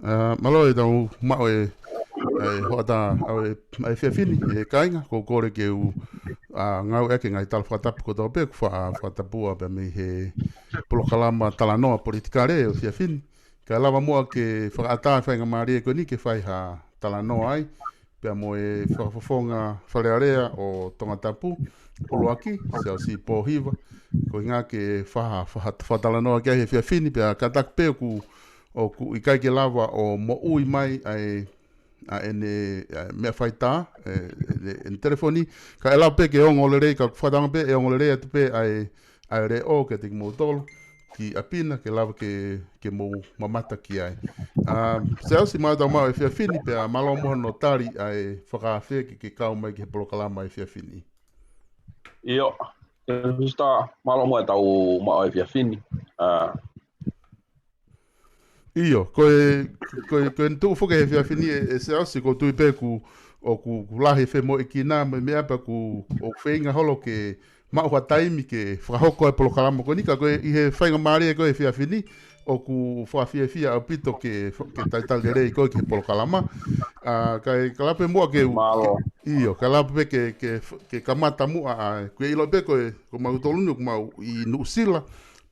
Malo e tau mao hoata ai whiawhini e kainga ko kore ke u ngau eke ngai tala whakatapu ko tau pe ku whakatapua pe me he polokalama talanoa politikare o whiawhini. Ka lava mua ke whakaata whainga maari e ko ni ke whai ha talanoa ai pe mo e whakafofonga wharearea o tongatapu uluaki se au si pōhiva ko inga ke whatalanoa kia he whiawhini pe a katak pe ku ikai ke lava o mo ui mai a ene mea whaita en telefoni ka e lau pe ke ongo le rei ka whatanga pe e ongo le rei atu pe ai re o ke tiki mo tolu ki apina ke lava ke mo mamata ki ai se au si mai tau mau e whiawhini pe a malo moho no tari ai whakawhia ke kau mai ke polokalama e whiawhini Io, sta malo mo tau mau e whiawhini. Iyo, koe ntu fuke he whiawhini e se ausi ko tui pe ku lahi whe mo iki nā me mea pa ku o whainga holo ke mauha taimi ke whakahoko e polokalama ko nika koe i he whainga maari e koe he whiawhini o ku whawhiawhia au pito ke taital de rei koe ke he polokalama ka lape mua iyo, ka lape pe ke kamata mua koe ilo pe koe ko mau tolunu ko mau i Nuusila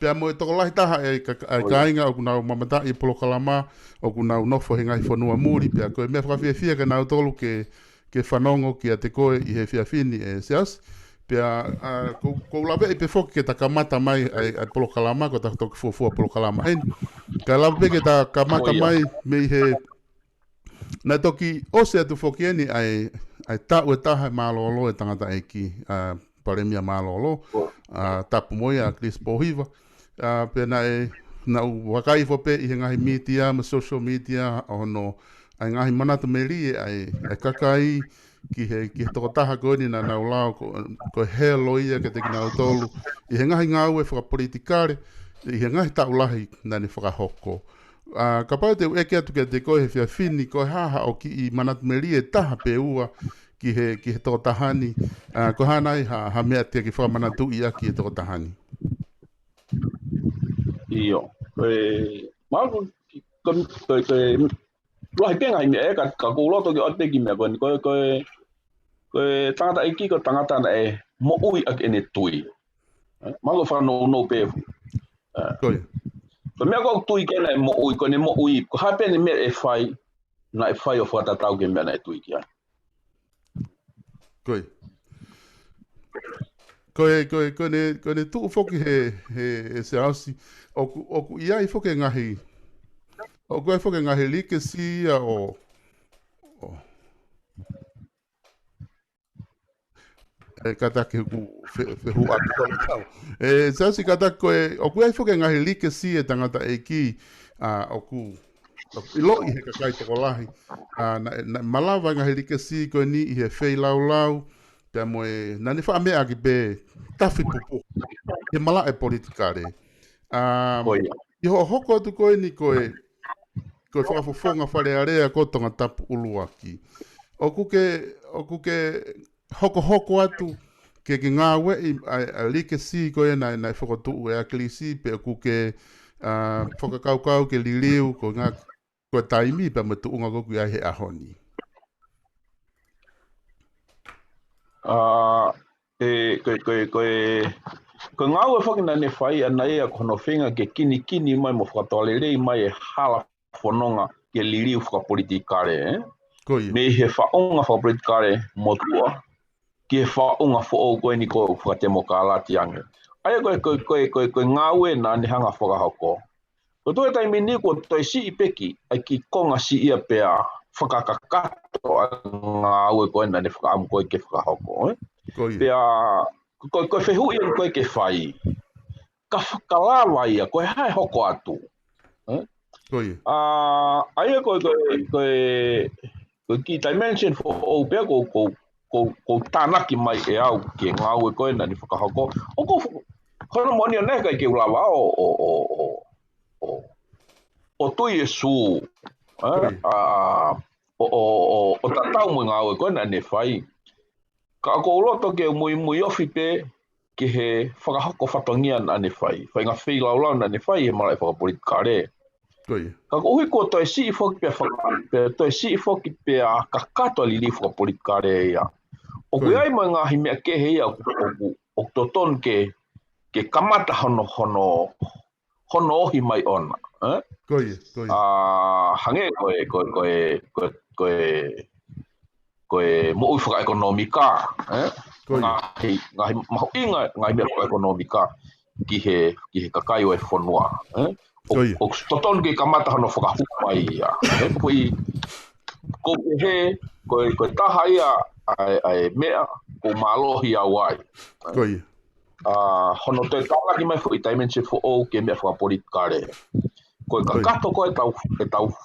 pea mo e toko lahi taha e kainga o kunau mamata i polokalama o kunau nofo he ngai whanua muri pea koe mea whakawhiawhia ke nau tolu ke whanongo ki a te koe i he whiawhini e seas pea ko lawe i pe foki ke ta kamata mai ai polokalama ko ta toki fuafua polokalama hen ka lawe pe ke ta kamata mai me i he na toki ose atu foki eni ai tau e taha e malolo e tangata e ki paremia malolo tapu moia a Chris Pohiva pe na wakai fo pe i ngahi media ma social media ono ai ngahi manatu meri ai kakai ki toko taha ko ni na lao ko he loia ke te kina tolu i ngahi ngau e whaka politikare i ngahi taulahi na ni whakahoko ka pau te eke atu ke te koe he whiawhini koe haha o ki i manatu meri e taha pe ua ki he toko tahani ko hanai ha mea te ki whamanatu i aki e toko tahani Io, mau lohi penga i e ka kuloto ki o te ki mea koe tangata iki ko tangata na e mo ui ak ene tui. Mau ko whanau no pe. Koe. Ko mea ko tui kena e mo ui, ko ne mo ui, ko hape ne mea e whai, na e whai o whatatau ke mea na e tui ki ai. Koe. Koe ne tuu foki he se ausi, oku iai foki ngahi, oku iai foki ngahi like si o kata ke hu aku tau. Se ausi kata koe, oku iai foki ngahi like si e tangata e ki, oku ilo i he kakai toko lahi, na malawa ngahi like si koe ni i he whei lau, pea moe, nani wha mea ki pe tafi pupu, he mala e politikare. I ho hoko atu koe ni koe whakafofonga wharearea ko tonga tapu uluaki. O kuke hoko atu ke ngā we a like si koe na whakotu e akilisi pe o kuke whakakaukau ke liliu ko ngā koe taimi pe me tuunga koku ai he ahoni. Ko ngā ue whakina ne whai ana ea kono whenga ke kini mai mo whakatoalerei mai e hala whanonga ke liriu whakapolitikare. Me he whaonga whakapolitikare motua, ki he whaonga whaou koe ni ko whakatemo ka alati ange. Aia koe ngā ue nā ni hanga whakahoko. Ko tue taimi ni ko toi si i peki, ai ki konga si ia pea whakakakato a ngā ue koe nā ni whakaamu koe ke whakahoko. Pea koe whehui an koe ke whai. Ka whakalawa ia, koe hae hoko atu. Aia koe ki dimension o pea ko tānaki mai e au ke ngā ue koe nā ni whakahoko. O kono moni o neka i ke ulawa o tui e sū. O tatau mo ngā ue koe nā ni whai. Ka ko uloto ke mui ofi pe ke he whakahoko whatongia na ne whai. Whai ngā whi lau na ne whai he mara e whakapolitikare. Ka uhi ko toi si foki pe toi si foki pe a kakato li li fo politikare ia. O ku ai mo ngā hime ke he ia o toton ke kamata hono ohi mai ona. Koe. Hange koe mo ui whaka ekonomika. Ngahi maho inga ngai mea whaka ekonomika ki he kakai o e whanua. O toton ke kamata hono whakahumai ia. Ko he koe taha ia ai mea ko malohi au ai. Hono te tala ki mai fo i taimense fo o ke mea whakapolitikare. Koe ka kato koe tau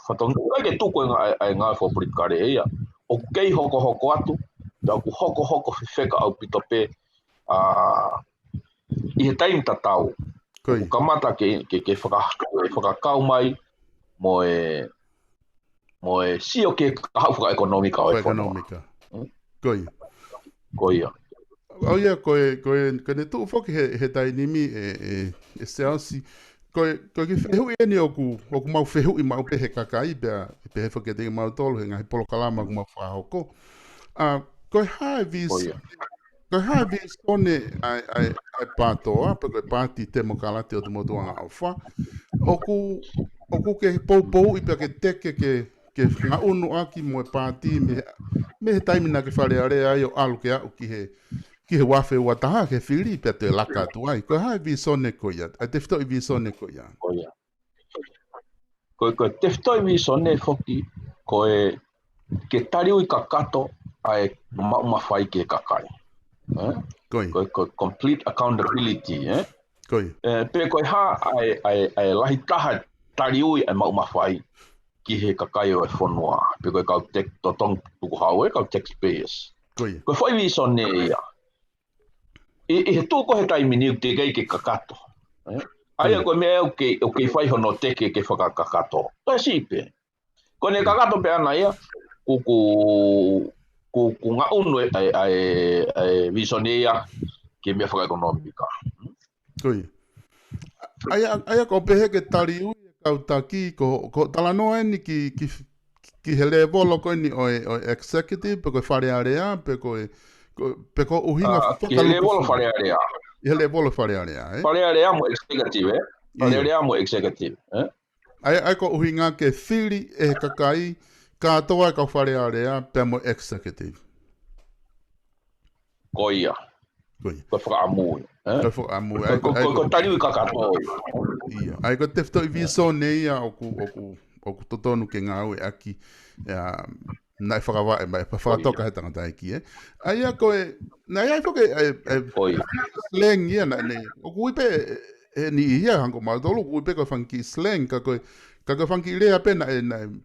whatonga. Kai ke tuko ai ngā whakapolitikare ia. O kei hoko atu. Tau ku hoko whiwheka au pito pe. I he taimi tatau. Ko kamata ke whakakau mai mo e sio ke kahau whaka-ekonomika o e whanua. Koia. Au ia, koe ne tuu whoki he tainimi e seansi. Koe ki whehui e ni oku mau whehui mau pehe kakai pe he whaketingi mau tolu he ngahi polo kalama ku mau whahoko. Koe hae vis one ai pātoa, pe koe pāti te mokalate o te motuanga au wha. Oku ke pou i pe ke teke ke ngā unu aki mo e pāti me he taimina ke whare area ai o alu ke au ki he wafe ua taha ke whiri pe te laka atu ai. Koe hae visone koia, ai te whito i visone koia. Koe te whito i visone whoki koe ke tariu i ka kato ai maumawhai ke kakai. Koe complete accountability. Pe koe ha ai lahi taha tariu i ai maumawhai ki he kakai o e whanua. Pe koe kau totong tuku hau kau taxpayers. Koe whai visone ia. I he tūko he taimini u te kei ke kakato. Aia koe mea o ke whai hono teke ke whakakakato. Toi sipe. Koe ne kakato pe ana ia, ku ngā unu ai visone ia ke mea whaka-ekonomika. Koe. Aia ko pehe ke tari ui kau taki ko talanoa ni ki he levolo koe ni o executive, pe koe whare area, pe ko uhinga whakaluku. Ki he levolo whare area. I he levolo whare area, Whare area mo executive, Whare area mo executive, Ai ko uhinga ke whiri e kakai, katoa ka whare area, pe mo executive. Koia. Koe whakaamui. Koe whakaamui. Ko tariu i kakato. Ia. Ai ko te whito i viso nei a oku totonu ke ngā ue aki, nai whakawae mai, whakatoka he tangata iki, Ai a koe, nai ai whake, slang ia, o kui pe, ni ia hanko mautolu, kui pe koe whanki slang, ka koe whanki rea pe, nai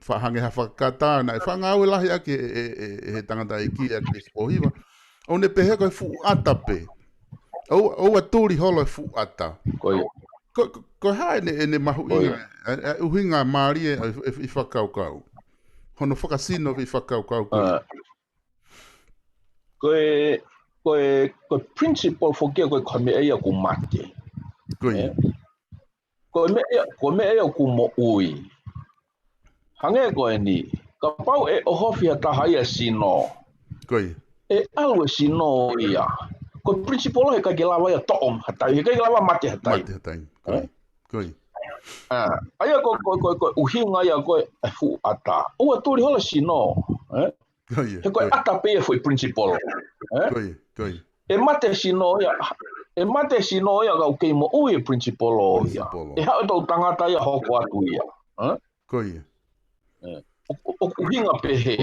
whahange ha whakata, nai whangaue lahi aki he tangata iki, aki spohiwa, o ne pehe koe fu ata pe, o a tūri holo e fu ata. Koe hae ne mahu inga, uhinga maari e whakaukau. Hono whakasino vi whakaukau koe. Koe principle whokia koe mea ia ku mate. Koe mea ia ku mo ui. Hange koe ni, ka pau e ohofia taha ia sino. E alu e sino ia. Koe principle he kai ke lawa ia toom hatai, he kai ke lawa mate hatai. Aia koe uhinga ia koe e fu ata. Ua tūri hola sino. He koe ata pe e foi principal. E mate sino ia kau kei mo ui e principal o ia. E hao tau tangata ia hoko atu ia. O uhinga pe he.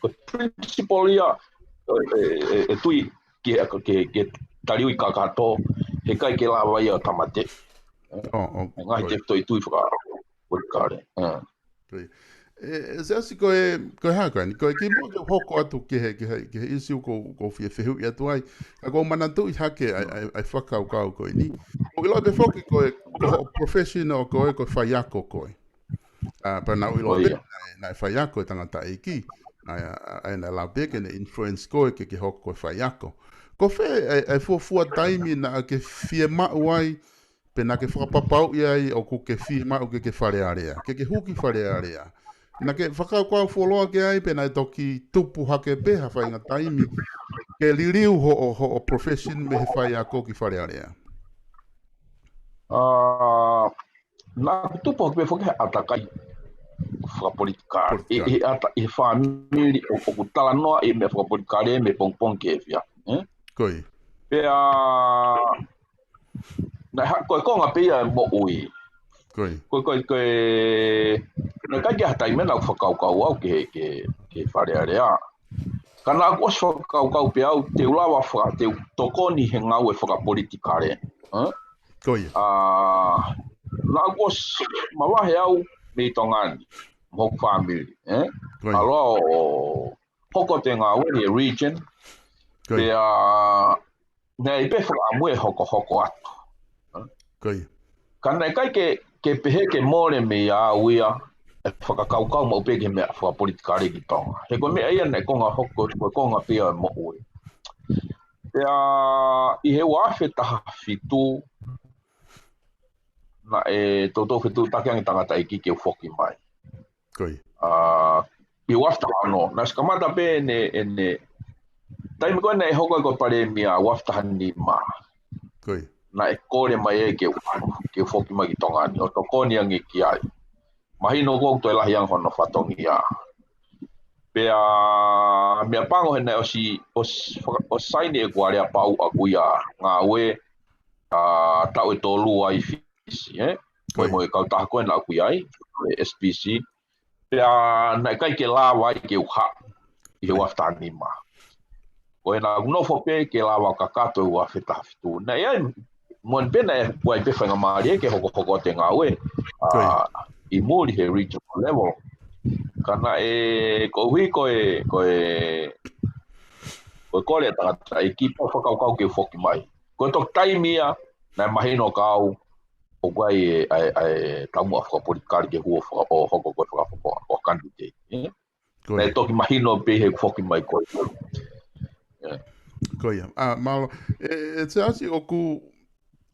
Koe principal ia e tui ke tariu i kakato. He kai ke lawa ia tamate. Ngai te toi tui whakapolitikare. Se asi koe haka ni, koe ki mo ke hoko atu ke he isi ko whiehu i atu ai, ka ko manatu i hake ai whakaukau koe ni. O ilo te whoki koe professional koe whaiako koe. Pa nau ilo te nai whaiako e tangata eiki, ai na lau peke ne influence koe ke hoko koe whaiako. Ko whe ai fuafua taimi na ke whie mau ai, pena ke whakapapau ia i o ku ke fi ma o ke wharearea. Ke huki wharearea. Na ke whakakau wholoa ke ai pena e toki tupu hake peha whainga taimi ke liriu ho profession me he whai a ko ki wharearea. Na tupu hake peha whake atakai whakapolitikare. I whamiri o kutala noa i me whakapolitikare me pongpong ke fia. Koi. Pea koe konga pia mo ui. Koe na kai hata i mena whakaukau au ke wharearea. Kana aku os whakaukau pia au te ulawa te tokoni he ngau e whakapolitikare. Koi. Na aku os mawahe au me tongani. Mo family. Aloa o hoko te ngau e region. Pea nei pe whakamue hoko atu. Koi. Kana e kai ke pehe ke more me a uia e whakakaukau mau pe ke mea whakapolitikare ki tonga. He koe mea ia nei konga hoko, koe konga pia e mo ui. Pea i he wafe taha fitu na e toto fitu takeangi tangata i ki ke ufoki mai. Koi. I wafta ano. Na skamata pe ene taimi koe nei hoko e koe pare mea wafta hani maa. Koi. Na e kore mai e ke ufoki mai ki tonga ni. O to koni angi ki ai. Mahino kong to e lahi ang hono whatongi a. Pea mea pango hene o saini e kua rea pau a kuia ngā ue tau e tolu ai fisi. Koe mo e kautaha koe na kuia ai, SPC. Pea na e kai ke lawa ai ke uha i he waftani ma. Koe na unofo pe ke lawa kakato e wafetaha fitu. Na ia mon pena e kua i pewhenga maari e ke hoko te ngā ue. I muri he regional level. Kana e kohui koe kore tangata e kipa whakaukau ke whoki mai. Koe tok taimia na mahino kau o guai e tamua whakapolitikari ke hua o hoko koe whakapoko o candidate. Na e toki mahino pe he whoki mai koe. Koe malo, e te asi o ku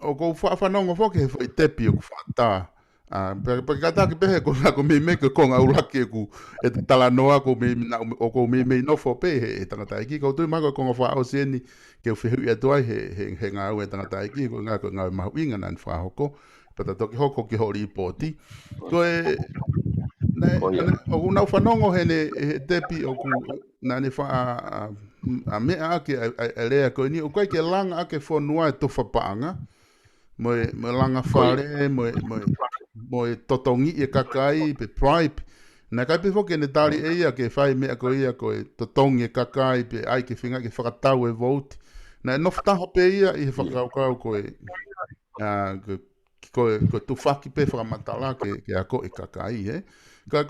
whanongo whoki he whai tepi o ku whataa. Porque kata ke pehe ko me ke konga uraki ku e tala noa ko me o ko me no fo pe e tangata iki ko tu mago konga fa o seni ke o fehu e toai he nga o e tangata iki ko nga ma winga nan fa hoko pata to ki hoko ki hori poti ko e na o na fa nongo he tepi o ku na ne fa a me a ke le ko ni o ko ke langa ke fo noa to fa panga mo langa fare mo totongi e kakai pe pripe na kai pe foke ne tali e ia ke fai me ko ia ko totongi e kakai pe ai ke finga ke whakatau e vote na no ftaho pe ia i whakakau ko e ko tu faki pe whakamatala ke ako e kakai ka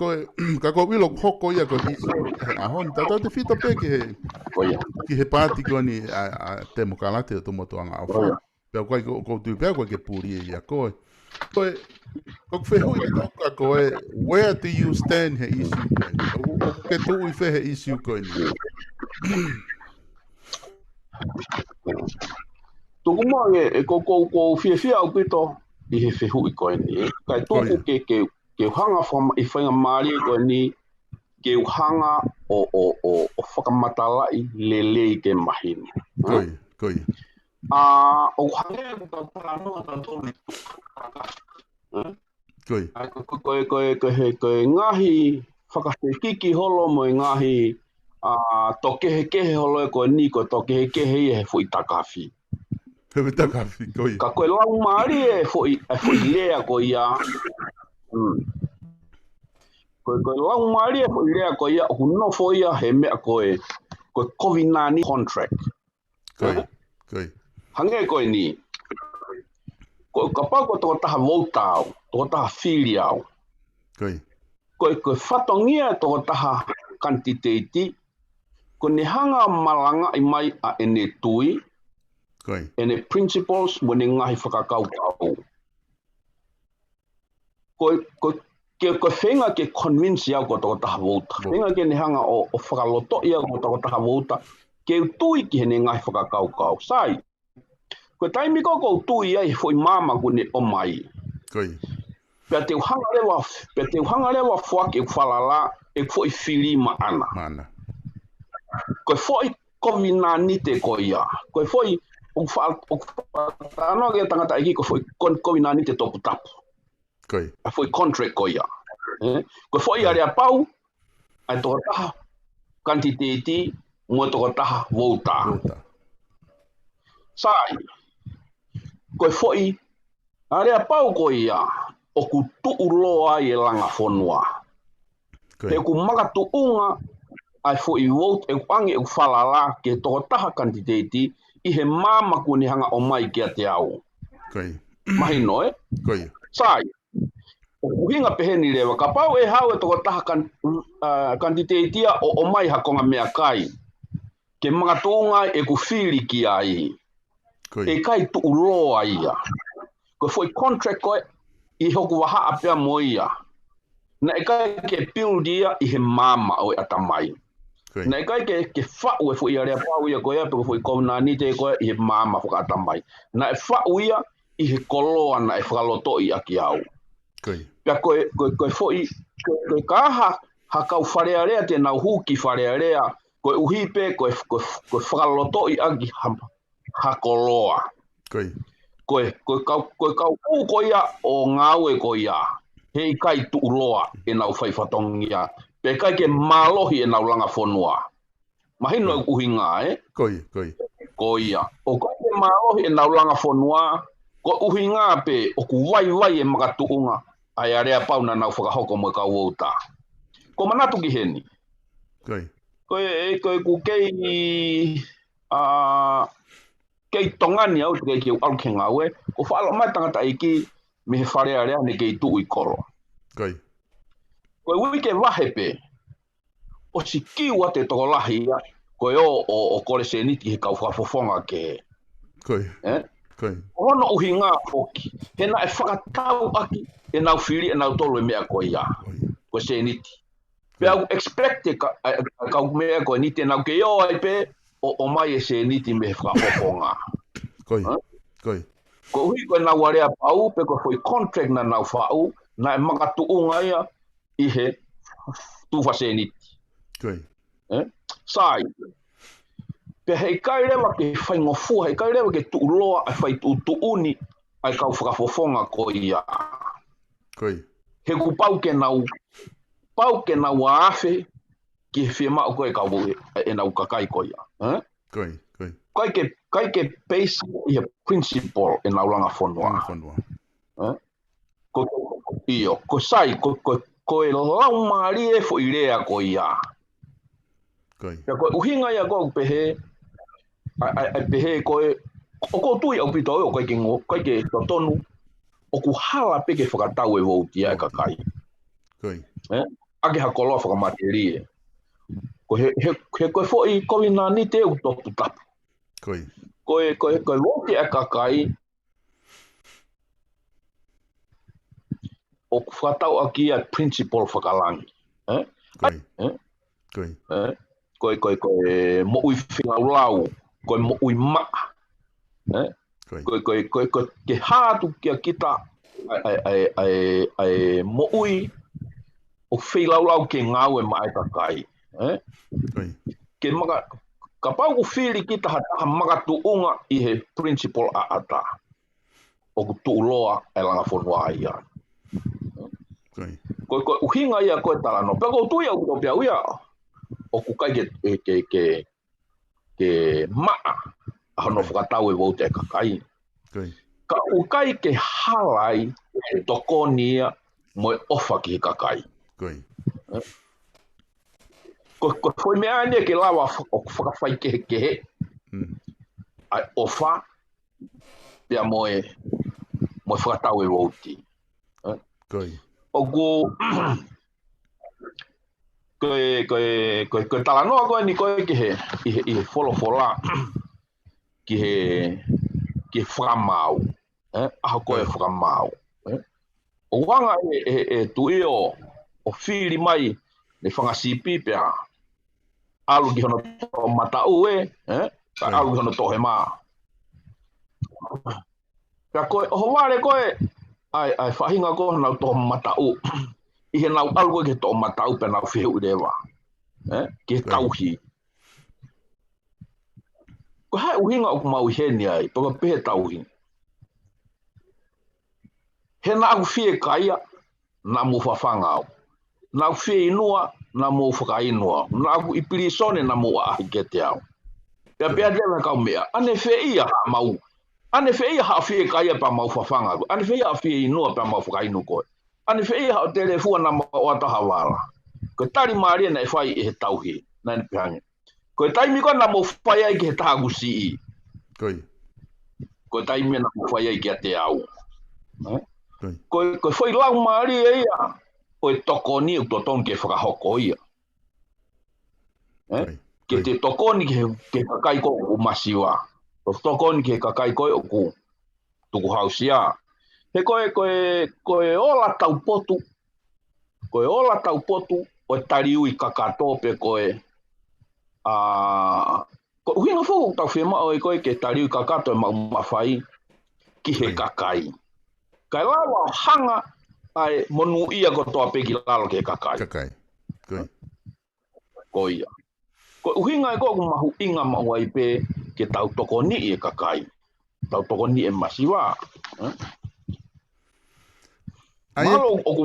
ko wilo hoko ia ko isi a hon tata te fita pe ki he pati ko ni a te mokalate o tomoto anga au pe ko tu pe ko ke puri ia ko where do you stand he issue o ke tu I fe he issue ko ni tuku mo ko fia o pito I he fehu I ko ni kai tuku ke hanga from I whainga maari ko ni ke hanga o whakamatala I lelei ke mahina koi o hange ko tala no tanto Koe ngahi whakahekiki holo mo ngahi tokehekehe holo e koe ni koe tokehekehe I he fo I takawhi. He takawhi, koi. Ka koe lau maari e fo I lea ko ia. Koe lau maari e fo I lea ko ia huno fo ia he mea koe COVID-19 contract. Koi. Hange koe ni. Ka pau ko toko taha votau, toko taha whiri au. Koe whatongia toko taha kantiteiti, ko ne hanga malanga I mai a ene tui, ene principles mo ne ngahi whakakaukau. Koe whenga ke convince iau ko toko taha vota. Whenga ke ne hanga o whakaloto ia ko toko taha vota, ke tui ki he ne ngahi whakakaukau. Sai, Ko taimi ko tui ai foi mama ko ne o mai. Koi. Pe te hanga lewa fuak e falala e foi fili maana. Mana. Ko foi COVID-19 ko ia. Ko foi o no ke tangata iki ko foi COVID-19 topu tapu. Koi. Foi contract ko ia. Ko foi area pau ai to taha quantity mo to taha vota. Sai. Ko foi area pau ko ia o ku tuuloa i langa fonua. He ku maka tuunga ai foi vote e angi e falala ke to taha quantity i he mama ku ni hanga o mai ke te au. Koi. Mahino Koi. Sai. O hinga peheni lewa ka pau e hau e to taha quantity o mai hakonga mea kai. Ke maka tuunga e ku fili ki ai. E kai tuuloa ia. Ko foi contract ko i hoku waha apea moia. Na e kai ke pildia i he mama o e atamai. Na e kai ke whau e foi area pau ia ko ia pe foi COVID-19 ko i he mama whaka atamai. Na e whau ia i he koloa na e whakaloto i aki au. Pea koe foi koe kaha hakau wharearea te nau huki wharearea koe uhipe koe whakaloto i aki hakoloa. Koe kau ko ia o ngau e ko ia. Hei kai tuuloa e nau whaifatongia. Pe kai ke malohi e nau langa whonua. Mahino e uhinga Ko ia. O kai ke malohi e nau langa whonua. Ko uhinga pe o ku vai e makatuunga. Ai area pau na nau whakahoko mo e kau wauta. Ko manatu ki heni. Koe ku kei kei tongani au te kei au ke ngawe, ko whaala mai tangata iki me he wharea rea ne kei tuu i koro. Koe wike wahepe, o si kiwa te toko lahi ia, koe o kore se niti he kau whafofonga ke. Hono uhi ngā poki, he na e whakatau aki, e nau whiri, e nau tolu e mea koe ia, koe se niti. Pea au expecte kau mea koe niti, e nau ke io ai pe, o mai e se niti me whafofonga. Ko hui koe nau area pau, pe koe foi contract na nau whau, na e makatuunga ia, i he tuwha se niti. Sai. Pe hei kai rewa ke whaingofua, hei kai rewa ke tuuloa, ai whai tuuni, ai kau whakafofonga ko ia. He ku pau ke nau aafe, ki he whia mao koe kau e nau kakai ko ia. Kai ke base i he principle e nau langa whonua. Ko sai, ko e lau maari e fo i rea ko ia. Ko uhinga ia ko pehe, ai pehe koe, o ko tui au pito o kai ke tonu, o ku hala pe ke whakatau e vouti ai kakai. Ake hakoloa whakamate e. Ko he koe fo i COVID-19 te u topu tapu. Koe vouti ai kakai, o ku whakatau aki ai principle whakalangi. Koe mo ui whingaulau, koe mo ui maa. Koe ke hātu kia kita ai mo ui o whilaulau ke ngau e mai kakai. Ke maka, ka pau ku whiri kita hataha makatuunga i he principle a ata. O ku tuuloa e langa whonua ia. Koe uhinga ia koe talano. Pea kou tui au kutopia uia. O ku kai ke maa hano whakatau e vote e kakai. Ka ukai ke halai e tokoni ia mo e ofa ki kakai. Ko foi mea ane ke lawa o whakawhai ke he. Ai ofa pia mo e whakatau e vote. O ku koe talanoa koe ni koe ki he wholofola ki he whakamau. Aho koe whakamau. O wanga e tui o whiri mai ne whangasipi pia alu ki hono to matau alu ki hono to he maa. Ka koe, o wale koe, ai whahinga ko nau tō matau. I he nau algo ke tō matau pe nau whihu rewa. Ke tauhi. Ko hai uhinga o kumau heni ai, paka pehe tauhi. He nau whie kaia, na mu whawhanga au. Nau whie inua, na mu whakainua. Nau ipiri sone na mu ahi ke te au. Pea pea rewa kau mea, ane whie ia mau. Ane whie ha whie kaia pa mau whawhanga. Ane whie ha whie inua pa mau whakainu koe. Ane whie ha o tere fua na mau ataha wala. Ko tari maaria na e whai e he tauhi. Nani pihange. Ko taimi ko na mo whai ai ke he tahagu si. Ko taimi na mo whai ai ke te au. Ko whai lau maaria ia. Ko e tokoni u totong ke whakahoko ia. Ke te tokoni ke kakai ko u masiwa. Ko tokoni ke kakai ko o ku tuku hausia. He koe ola tau potu. Koe ola tau potu o tariu i kakatope koe. Ko uhinga whoku tau whima o koe ke tariu i kakato e mau mawhai ki he kakai. Kai lawa hanga ai monu ia ko toa peki lalo ke kakai. Kakai. Ko ia. Ko uhinga e koku mahu inga mahu ai pe ke tau toko ni e kakai. Tau toko ni e masiwa. Malo oku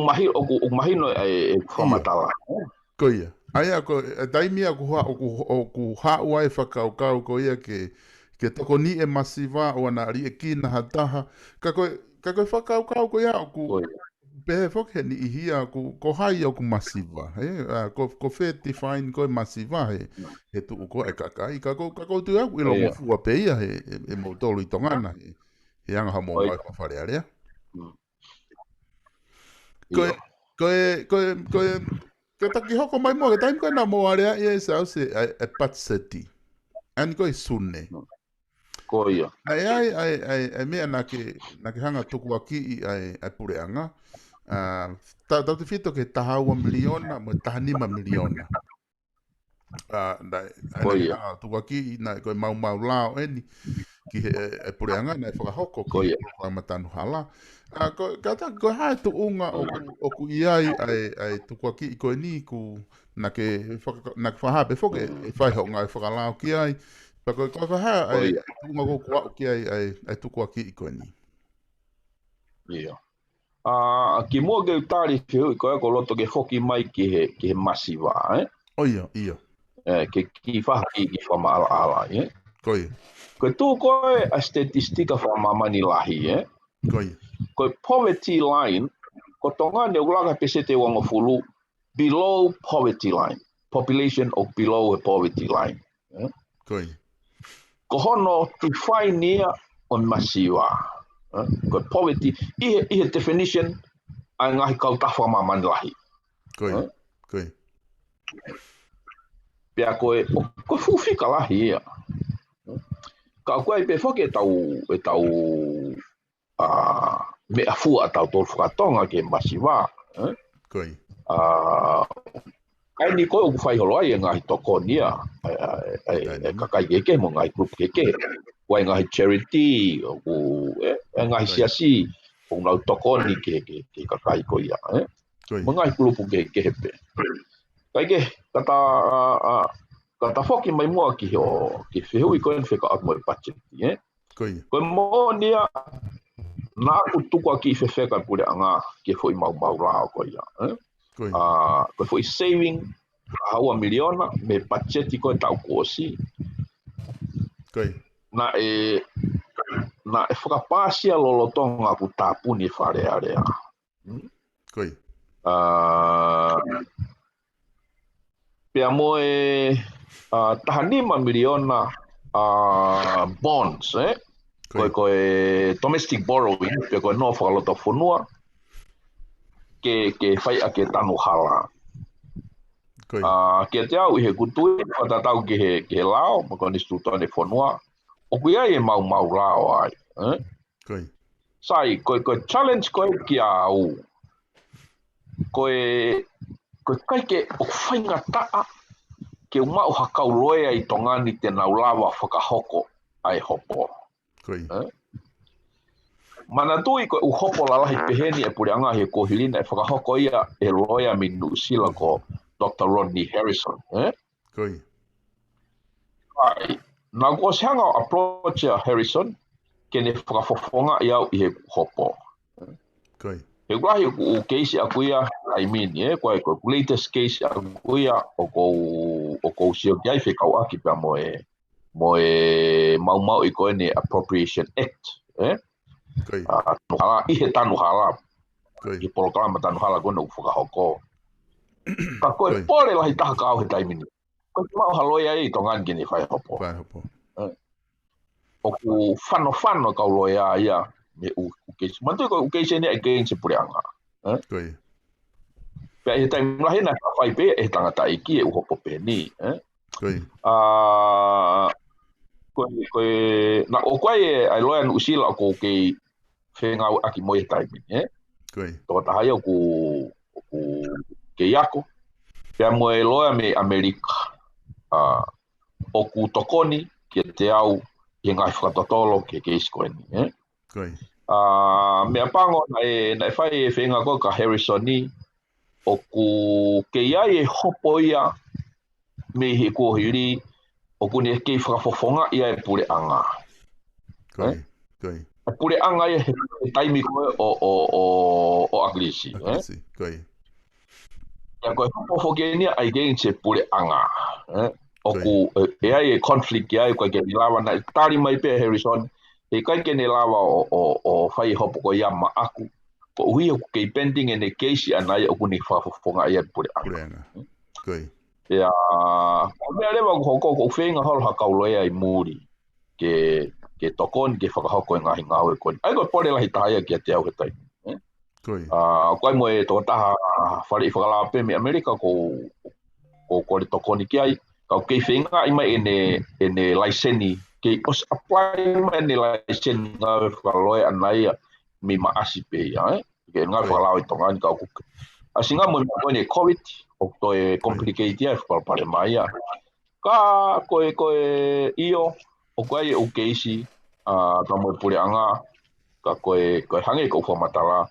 mahino e whamatala. Ko ia. Aia ko taimi ku hau ai whakaukau ko ia ke toko ni e masiwa o ana ri e kina hataha. Ka koe whakaukau ko ia ku pehe whoke ni ihia ko hai o ku masiwa. Ko whe define ko e masiwa he tu uko e kakai. Ka ko tu au ilo mo fua pe ia he mo tolu i tongana. He anga ha mo mai whawhare area. Ko taki hoko mai mo, ke taim koe na mo area ia sa se e patseti. Ani koe sune. Ko ia. Ai mea na ke hanga tuku aki ai pureanga. Tau te whito ke tahaua miliona, mo tahanima miliona. Ko ia. Tuku aki na koe mau lao eni. Ki e pureanga na e whakahoko ki matanu hala. Ko hae tu unga o ku iai ai tuku aki i koe ni ku na ke whahape whoke e whaiho ngai whakalao ki ai. Pa ko hae ai unga ko kua ki ai tuku aki i koe ni. Ia. Ki mua ke utari whiu i koe ko loto ke whoki mai ki he masiwa. O ia. Ke ki whahaki ki whamaala ala. Koe. Koe tū koe a statistika whamamani lahi. Koe poverty line, ko tonga ne ulaka pesete wanga fulu, below poverty line. Population of below a poverty line. Koe. Ko hono tu whai nia on masiwa. Koe poverty, ihe definition, ai ngahi kautafa mamani lahi. Koe. Pea koe fuwhika lahi ia. Ka koe pe whoke e tau mea fua tau tōru whakatonga ke masiwa. Koe. Kai ni koe uku whaiholo ai e ngahi toko nia. E kakai keke mo ngahi group keke. Koe ngahi charity, e ngahi siasi. Kung nau toko ni ke kakai ko ia. Mo ngahi group keke hepe. Kai ke kata whoki mai mua ki whihui koe ni wheka aku mo e pacheti. Koe mo nia nā ku tuku aki i whewheka pure anga ke whui mau rao koe ia. Koe whui saving haua miliona me pacheti koe tau kuosi. Na e whakapasia lolotonga ku tāpuni whare area. Pea mo tahanima miliona bonds, koe domestic borrowing, pea koe no whakalota whunua, ke whai a ke tanu hala. Ke te au i he kutui, whatatau ke he lao, ma koe nistu tone whunua, o kui ai e mau lao ai. Sai, koe challenge koe ki au, koe kai ke o whainga taa, ke umau hakau loea i tongani te nau lawa whakahoko ai hopo. Mana tui ko u hopo la lahi peheni e pureanga he kohilina e whakahoko ia e loia mi New Zealand ko Dr. Rodney Harrison. Koi. Ai, nā kua seanga o approach a Harrison ke ne whakafofonga i au i he hopo. Koi. He kurahi o case a kuia, I mean, ko latest case a kuia o kou sio kiai whekau aki pia mo e mau i koe ne Appropriation Act. Koi. I he tanu hala. Koi. I programa tanu hala kona u whakahoko. Ka koe pore lahi taha ka au he taimini. Ko te mau haloia i tongan ki ni whai hopo. Whai hopo. O ku whano ka uloia ia me u keisi. Mantu ko u keisi ni against pureanga. Koi. Pea he taimi lahi na ka whai pe e tangata iki e u hopo pe ni. Koi. Koe na o koe e ai loia nu usila o ko kei whengau aki mo e taimi. Koi. Tō tahai o ku kei ako. Pea mo e loia me Amerika. O ku tokoni ki te au i ngai whakatotolo ke isko ni. Koi. Mea pango na e whai e whenga ko ka Harrison ni o ku ke iai e hopo ia me he kuohiri o ku ne kei whakafofonga ia e pure anga. Koi. Koi. E pure anga ia he taimi koe o Aglisi. Aglisi. Koi. Ia koe hopo whokenia ai gein se pure anga. O ku e ai e conflict ia e koe ke ni lawa na tari mai pe Harrison e kai ke ni lawa o whai hopo ko ia ma aku ko ui o kei pending e ne keisi anai o ku ni whafonga ia pure anga. Koi. Ia mea rewa ko hoko ko whenga holo hakaulo ia i muri ke tokon ke whakahoko e ngahi ngau e koni. Ai koe pore lahi tahaya ki a te au he tai. Koi. Koe mo e tō taha whare i whakalapa pe me Amerika ko kore tokoni ki ai. Kau kei whenga i mai e ne laiseni, kei os apply mai ne laiseni ngā whakaloe anai mi maasi pe ia, ke ngā whakalao i tonga ni kau kuka. Asi ngā mo ne COVID, o to e complicate ia whakalapare mai ia. Ka koe iyo, o koe e ukeisi, ka mo e pure anga, ka koe hange ko whamatala,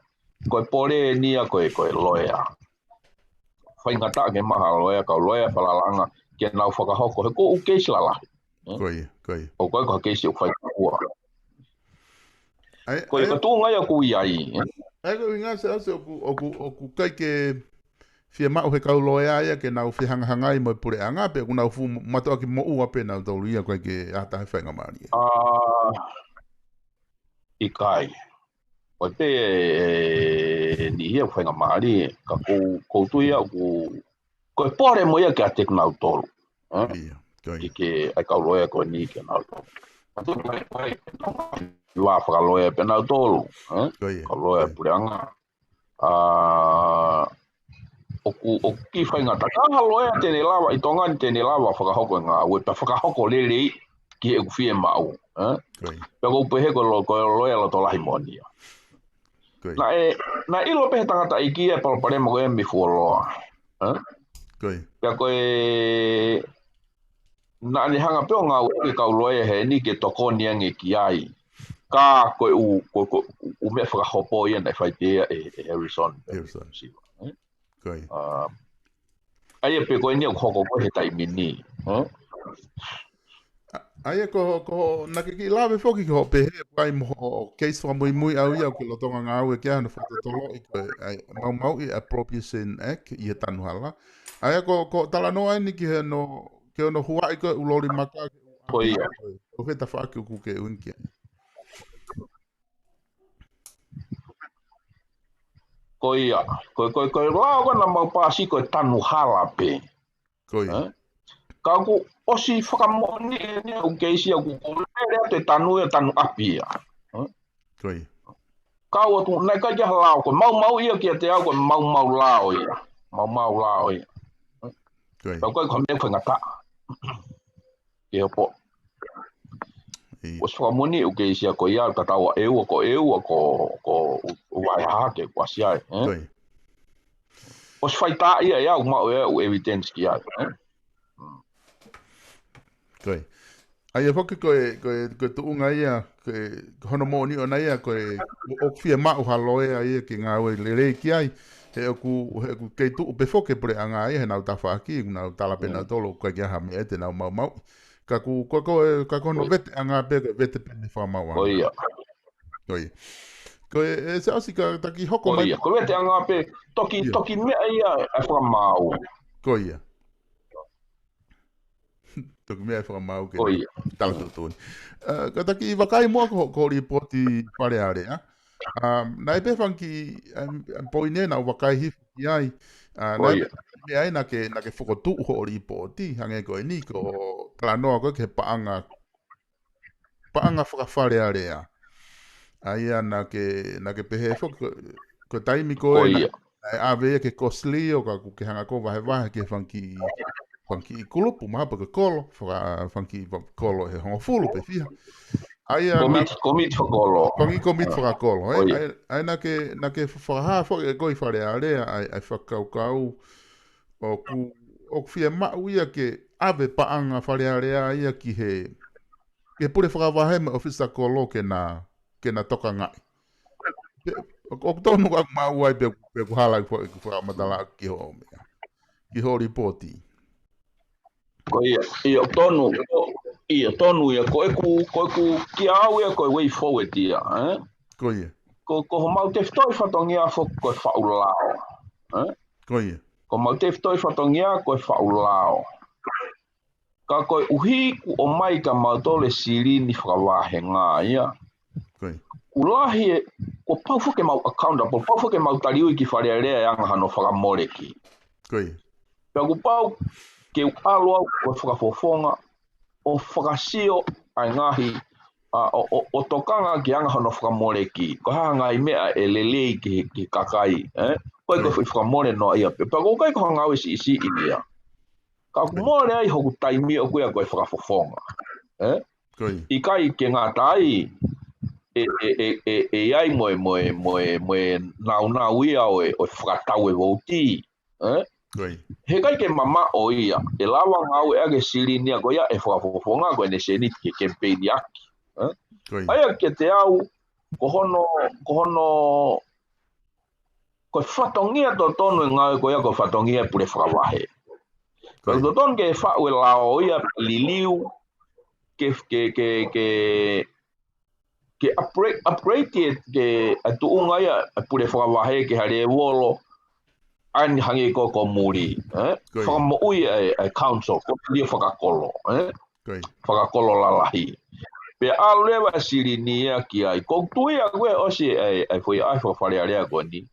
koe pore nia koe loea. Whaingata ke maha loea, ka loea whalalanga, ke nau whakahoko, he ko u keisi la lahi. Koi. O koe ka keisi o whai kua. Koe ka tū ngai a ku iai. Ai koe inga se ase o ku kai ke fia mau he kau loea ia ke nau fi hangahangai mo pure anga pe ku nau fu matoa ki mo ua pe nau tau lia koe ke ata he whainga maani. I kai. Koe te ni hia whainga maari, ka koutu ia koe pore mo ia ke a tek nau tolu. Ke ai kau loea koe ni ke nau tolu. Matu koe lua whakaloea pe nau tolu. Kau loea pure anga. O ki whaingata. Ka loea tene lawa, i tonga ni tene lawa whakahoko ngā ue, pa whakahoko lelei ki e kuwhie mau. Pea kou pehe koe loea lo tolahi monia. Na ilo pehe tangata i kia e palparema koe mi fuoloa. Pea koe na ni hanga peo ngā ue kau loea he ni ke tokoni ange ki ai. Ka koe u mea whakahopo ia nei whaitea e Harrison. Ai e pe koe ni au hoko koe he taimini. Ai e ko nake ki lawe whoki ki ho pehe pai mo case wha mui au ia ki lotonga ngā ue kia hana whakatolo i koe mau i Appropriation Act i he tanu hala. Ai e ko tala no ai ni ki he no ke ono hua i koe ulori maka Koe ia. Ko wheta whaaki u kuke unkia. Koe ia. Koe lao kana mau pāsi koe tanu hala pe. Koe ia. Ka ku osi whakamoni e ni au keisi au kukulere te tanu e tanu api ia. Koe. Ka ua tu nai kai kia lao koe mau ia kia te au koe mau lao ia. Mau lao ia. Koe. Koe koe me whangata. Ke hopo. Os whakamoni e keisi a koe ia tatawa eua ko uai hake kua siai. Koe. Os whaita ia au mau e evidence ki ai. Koe. Ai e foki ko tu unga ia ko hono mo ni ona ia ko o fia ma o haloe ai ki ngā ue le ki ai he ku ke tu pe foki pre anga ai he nau tafa aki na tala pena tolo ko ki ha me te nau mau ka ko no vete anga pe vete pe ni fa mau anga Koia. Koia. Ko e se asi ka taki hoko mai. Koia. Ko vete anga pe toki mea ia e whamau. Koia. Toki mea whakamau ke tala tutuni. Ka taki wakai mua ko ripoti pare are, ha? Nai pe whanki poine na wakai hifi ai. Nai me ai na ke whakotu ho ripoti, hange ko e ni ko planoa ko ke paanga whakawhare are a. Aia na ke pehe ko taimi ko e na ave ke kosli o ka ke hanga ko wahe ke whanki I kulupu mahapa ke kolo, whanki kolo he hongo fulu pe fia. Komit whakolo. Komit whakakolo. Ai na ke whakaha e goi whare area, ai whakaukau o fia mau ia ke ave paanga whare area ia ki ke pure whakawahe me ofisa kolo ke na toka ngai. O tonu ak mau ai pe kuhala whakamatala ki ho mea. Ki ho ripoti. Ko ia tonu ia ko ku ki au ia ko way forward ia ko ia ko mau te ftoi fatongia fo ko faulao ko ia ko mau te ftoi fatongia ko faulao ka ko uhi ku o mai ka mau tole siri ni whakawahenga ia ko ulahi ko pau fo ke mau accountable pau fo ke mau taliu ki whare rea anga hano whakamoreki ko ia pe ku pau ke aloa o whakafofonga o whakasio ai ngahi o tokanga ki anga hono whakamoreki ko hanga I mea e lelei ki kakai koe ko whakamore no ia pe ko kai ko hanga isi ia ka kumore ai hoku taimi o kuia koe whakafofonga I kai ke ngā tai e ai moe nau ia o whakatau e vouti he kai ke mama o ia e lawa ngau e age siri nia ko ia e whakafofonga ko ne seni ke campaign yaki ai ke te au ko hono ko whatongia to tonu ngau ko ia ko whatongia pure whakawahe ko to ton ke whau e lao ia liliu ke upgrade ke atu unga ia pure whakawahe ke hare wolo an hangi ko muri whakamo ui ai council ko lia whakakolo whakakolo lalahi pe alewa siri ni ki ai ko tui a koe osi ai foi ai whare area ko ni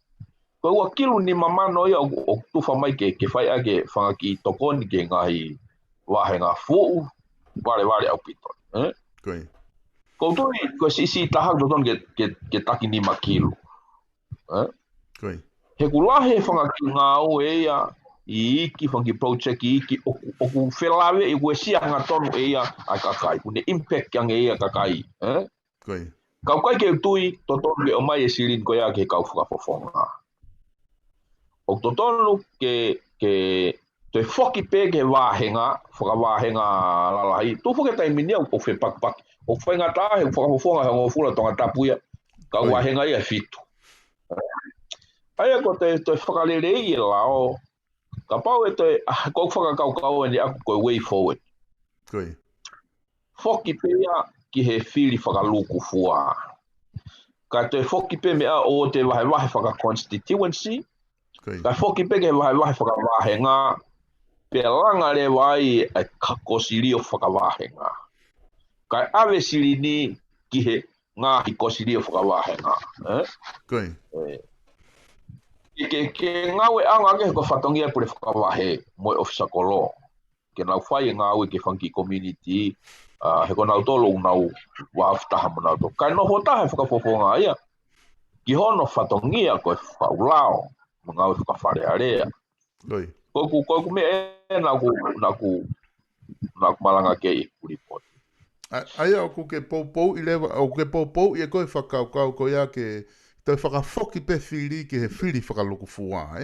ko ua kilu ni mamano ia o tufa mai ke whai age whangaki tokoni ke ngahi wahenga fu ware au pito ko tui ko si tahak doton ke taki ni makilu he kulahe whangaki ngau e ia I iki whangi project I iki o ku whelawe I kue sia ngā tonu e ia a kakai kune impact yang e ia kakai kau kai ke tui to tonu ke o mai e sirin ko ia ke kau whakafofonga o to tonu ke te whoki pe ke whakawahenga lalahi tu whoke taimini au o whepak o whainga tahe whakafofonga he ngofula tonga tapuia kau wahenga ia fitu Aia ko te whakarerei e lao, ka pau e te ko whakakaukau e ni aku koe way forward. Whoki pea ki he whiri whakaluku fua. Ka te whoki pe mea o te wahe whaka-constituency, ka whoki pe ke wahe whakawahenga, pe langa le wai e kakosirio whakawahenga. Ka awe siri ni ki he ngahi kosirio whakawahenga. Ke ngau e anga ke ko whatongia pure whakawahe moe ofisa kolo. Ke nau whai ngau ke whanki community, he ko nau tolo nau waftaha mo nau to. Kai noho tahe whakafofonga ia. Ki hono whatongia ko whaulao, mo ngau whakawhare area. Koku me e naku malanga ke I kuripoti. Aia o ke poupou I lewa, o ke poupou I e koe whakaukau ko ia ke te whakafoki pe whiri ke he whiri whakaluku fua,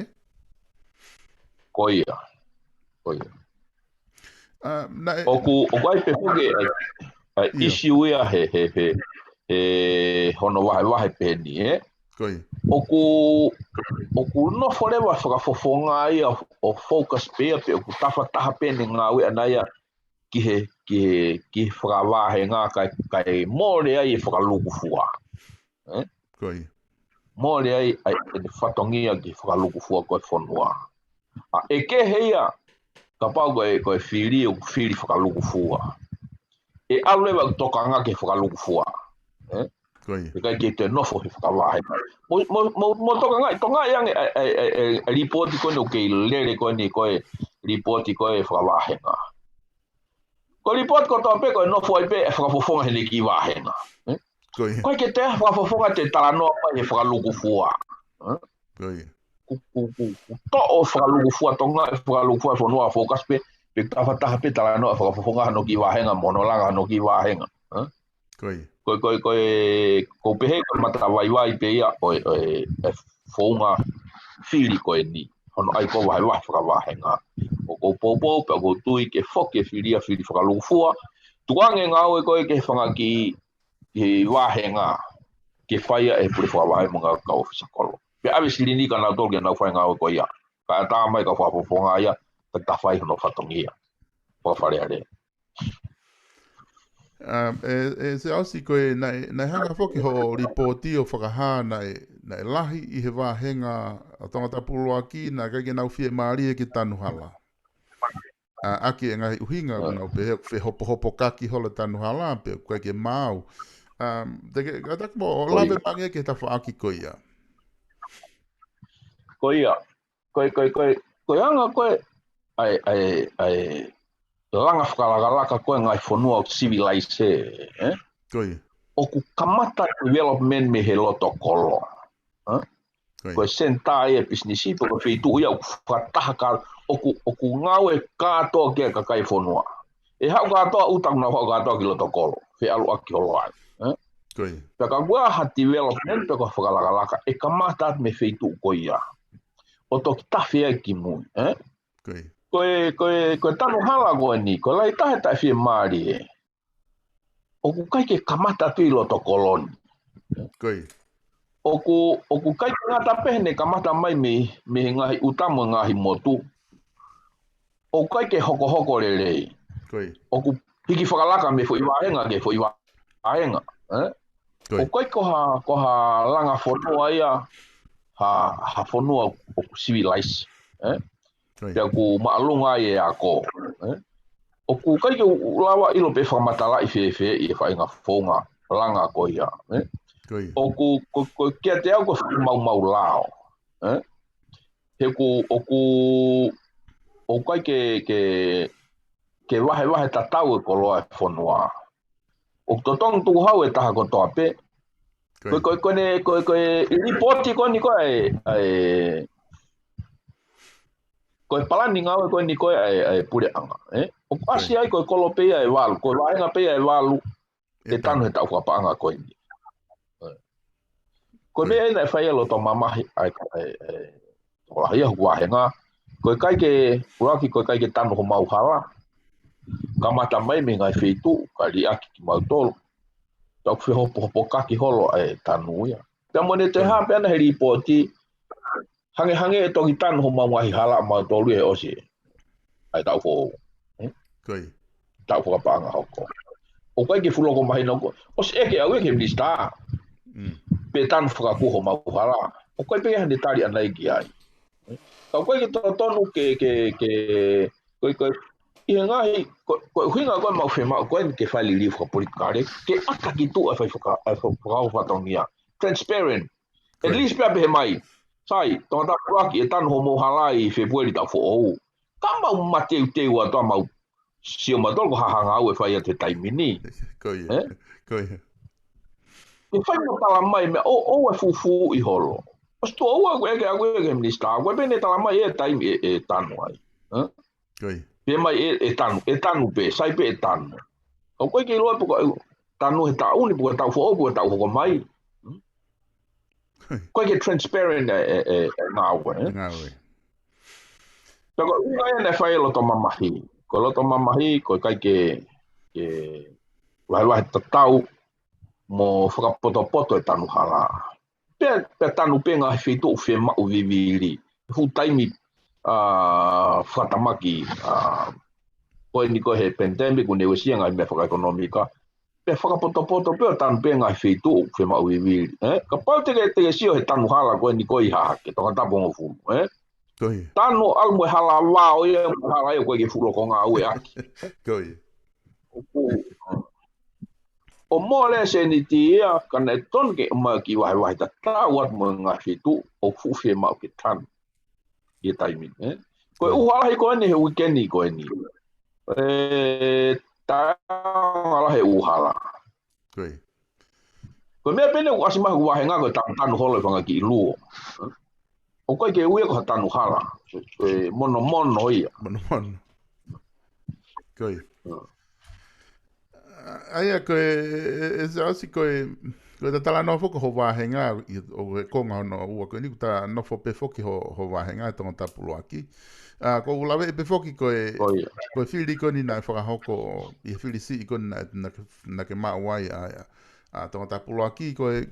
Koia. O ai pe hoge issue ia he hono wahe peni, Oku no forever whakafofonga ia o focus pea pe oku taha pene ngā ue anaya ki whakawahe ngā kai mōre ai e whakaluku fua. Mōre ai e whatongia ki whakaluku fua koe whanua. E ke heia ka pau koe whiri o whiri whakaluku fua. E aluewa toka ngā ke whakaluku fua. E kai ke te nofo he whakawahe. Mo toka ngai, tonga iange ripoti koe no kei lere koe ni koe ripoti koe whakawahe ngā. Ko ripoti ko toa pe koe nofo ai pe e whakafofonga he ne ki wahe ngā. Koe ke te whakafofonga te taranoa koe he whakaluku fua. To o whakaluku fua tonga e whakaluku fua whanua focus pe taha pe taranoa whakafofonga hano ki wahe ngā monolanga hano ki wahe ngā. Ko pehe ko mata wai pe ia e fonga fili ko ni hono ai ko wai whakawahe ngā o ko popo pe ko tui ke foke fili whakaluku fua tuange ngā oe koe ke whanga ki wahe ngā ke whaia e pure whawahe mga ka ofisa kolo pe awe silini ka nā tolke nā whai ngā oe koe ia ka tā mai ka whapofonga ia ka whai hono whatongia whawhare are se ausi koe nai hanga foki ho ripoti o whakahā nai lahi I he wāhenga a tangata pulua ki na kai ke nau fie maari e ki tanu hala. Aki e ngai uhinga ngau pe he hopo kaki hola tanu hala pe koe ke mau. Katak mo lawe pange ke ta whaaki koe ia. Koe ia. Koe anga koe ai langa whakalagalaka koe ngai whanua o civilise, Oku kamata development me he loto kolo. Koe senta e businessi, koe wheitu ia oku whataha ka, oku ngau e kātoa kia kakai whanua. E hau kātoa utang na hau kātoa ki loto kolo, whi alu aki holo ai. Pea ka waha development pe koe whakalagalaka, e kamata me wheitu koe ia. O toki tawhia ki mui, Koe tano hala koe ni, koe lai tahe tai whie maari e. Oku kai ke kamata tui loto koloni. Oku kai ke ngata pehne kamata mai me ngahi utamu ngahi motu. Oku kai ke hoko rerei. Oku hiki whakalaka me fo iwahenga ke fo iwahenga. Oku kai koha langa whanua ia, ha whanua oku civilise. Pea ku maalunga e ako. Oku kai ke ulawa ilo pe whakamatala I whewhe I whainga whonga langa ko ia. Oku kia te au ko mau lao. He oku kai ke wahe tatau e koloa e whanua. Oku totong tu hau e taha ko toa pe. Koe ripoti ko ni koe koe palani ngau koe ni koe ai pure anga. O asi ai koe kolo pea e walu, koe waenga pea e walu, e tanu he tau whapaanga koe ni. Koe mea ina e whai alo tō mamahi ai koe hia huku wahenga. Koe kai ke uraki koe kai ke tanu ho mau hala. Kamata mai me ngai wheitu, kai li aki ki mau tolu. Tau whi hopo kaki holo ai tanu ia. Pea mone te hape ana he ripoti, hange e toki tanu ho mau ngahi hala mau tolu e osi. Ai tau ho. Tau whakapaanga hoko. O kai ke fuloko mahi noko. O se eke au eke mnista. Pe tanu whakakuho mau hala. O kai pe hane tari anai ki ai. Kau kai ke tonu koe I ngahi, koe huinga koe mau whema, koe ke whaili li whakapolitikare, ke aka ki tu a whakau whatongia. Transparent. At least pia pehe mai. Sai, tonga takuraki e tanu ho mau hala I Februari tau who'ou. Ka mau mateu a toa mau sio matolko hahanga au e whaia te taimini. Koe. E whai mo tala mai me o e fufu I holo. Os tu o a koe eke minista, koe pene tala mai e taimi e tanu ai. Pe mai e tanu pe, sai pe e tanu. O koe ke loa puka tanu he tauni puka tau who'ou puka tau hoko mai. Koe ke transparent e ngāwe. Ngāwe. Tako unga e ne whai alo tō mamahi. ko loto mamahi ko kai ke wahi tatau mo whakapoto e tanu hala. Pe tanu penga he whitu whe mau viviri. Hu taimi whatamaki koe ni ko he pandemic u negosia ngai me whakaekonomika. Pe whakapoto pe tanu penga he whitu whe mau viviri. Ka pau te sio he tanu hala koe ni ko i hahake. Toka tapongo fumu. Tano almo hala wao ia hala ia koe ke fulo ko ngā ue aki. O mole se ni tia kana ton ke ma ki wahi ta wat mo ngā whitu o fuwhe mau ke tan. I taimi. Koe uhala he koe ni he weekend ni koe ni. Ta ala he uhala. Koe mea pene u asimahu wahi ngā koe tanu holo i whanga ki i luo. O koe ke uia ko tanu hala. Mono ia. Mono. Koe. Aia koe, e asi koe ta tala no foko ho wahenga o konga no ua koe niku ta no fo pe foki ho wahenga e tonga tapulo aki. Ko ulawe e pe foki koe whiri koe ni na whakahoko i whiri si i koe na ke maa wai a tonga tapulo aki koe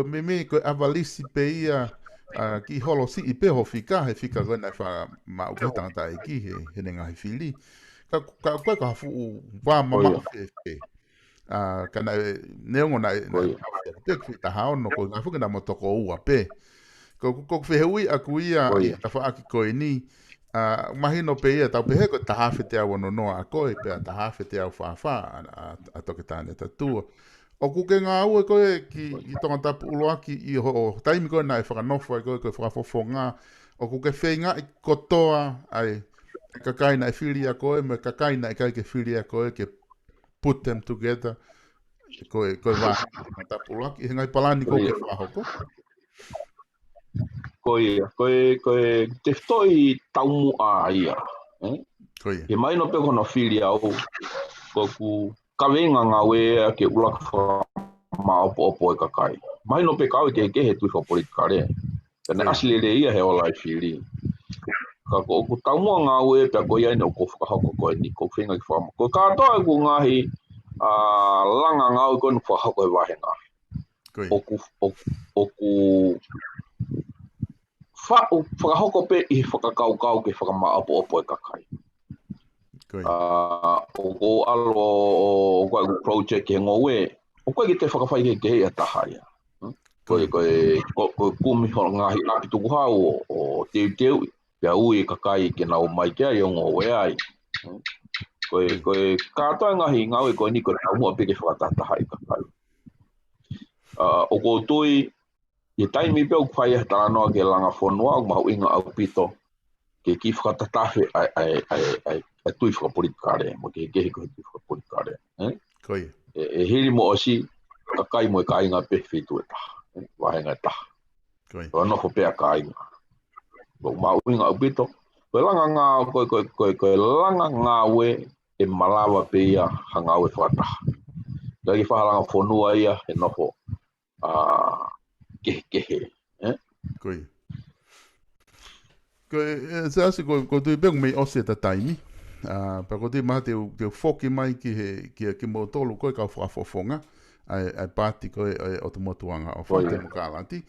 me koe avalisi pe ia ki holo si i pe ho fika he fika koe na wha maa uke tangata e ki he nenga he whiri. Ka koe ka hafu wā mama whewhe. Kana neongo na te kui ta haono koe ka fuke na motoko ua pe. Ko whehui aku ia i ta whaaki koe ni. Mahino pe ia tau pehe koe ta hawhe te au ono noa a koe pe ta hawhe te au whawha a toke tāne tatua. O kuke ngā ue koe ki tonga tapu uloaki i ho taimi koe na e whakanofo ai koe whakafofo ngā. O kuke whenga i kotoa ai kakaina e whiri a koe, me kakaina e kai ke whiri a koe, ke put them together, koe wā tapulaki, he ngai palani koe ke whahoko. Koe te whtoi taumu a ia. He mai no pe kono whiri au, koku kawenga ngā wea ke ulaka wha opo e kakai. Mai no pe kau ke he tui wha politika rea. Tene asilere ia he ola e whiri. Ka ko taumua ngā ue pia koe aina o ko whakahoko koe ni ko whenga ki whama. Ko kātoa e ku ngahi langa ngā ue koe ni whakahoko e wahenga. O ku whakahoko pe i whakakaukau ke whakamaapo opo e kakai. O ko alo o koe ku project he ngoe, o koe ki te whakawhai ke hei a tahaia. Koe kumi ngahi apituku hau o teu pia ui kakai ke nau mai kia i ongo oe ai. Koe kātoa ngahi ngau e koe ni koe taumua peke whakatataha i kakai. O ko tui, i taimi pia ukwhai e tānoa ke langa whanua au mahu inga au pito ke ki whakatatahe ai tui whakapolitikare, mo ke kehi koe tui whakapolitikare. E hiri mo osi, kakai mo e ka inga pe whitu e taha, wahenga e taha. Koe nofo pea ka inga. Ko mau inga upito ko langa langa ngā ue e malawa pe ia hanga ue whata. Kaki whahalanga whonua ia he noho kehe. Se asi ko tui pengu mei ose ta taimi. Pa ko tui maha te whoki mai ki mo tolu koe ka whakafofonga. Ai pāti koe o te motuanga o whate mo kālanti.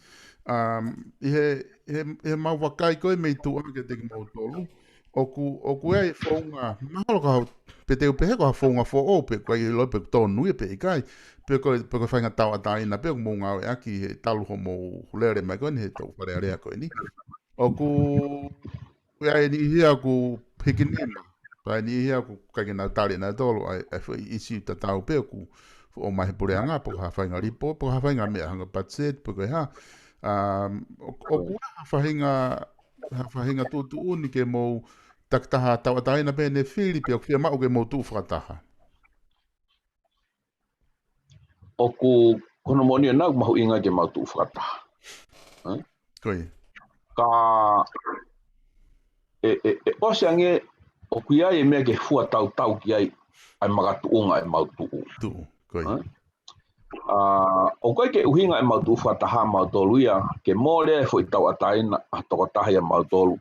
He mau wakai koe mei tuanga ke teki mau tolu. O ku e whaunga, mahalo ka hau, pe te upehe ko ha whaunga who o, pe koe i lope tonu e pe i kai, pe koe whainga tau ataina, pe ko mou ngau e aki he talu ho mou hulere mai koe ni, he tau whare area koe ni. O ku e ni hia ku pikinima, pa ni hia ku kakina tari na tolu, ai isi ta tau pe ku, o mai pureanga, po ha whainga ripo, po ha whainga mea hanga patset, po koe ha. O kua whahinga tūtu uni ke mou taktaha tawataina pēne Filipi o kia mau ke mou tū whakataha. O ku kono moni nau mahu inga ke mau tū whakataha. Koe. Ka oseange o kuia e mea ke fua tau ki ai magatu unga e mau tū. Tū, koe. O koe ke uhinga e mau tū whataha mau tolu ia ke mōre e fo i tau ataina a tokataha ia mau tolu.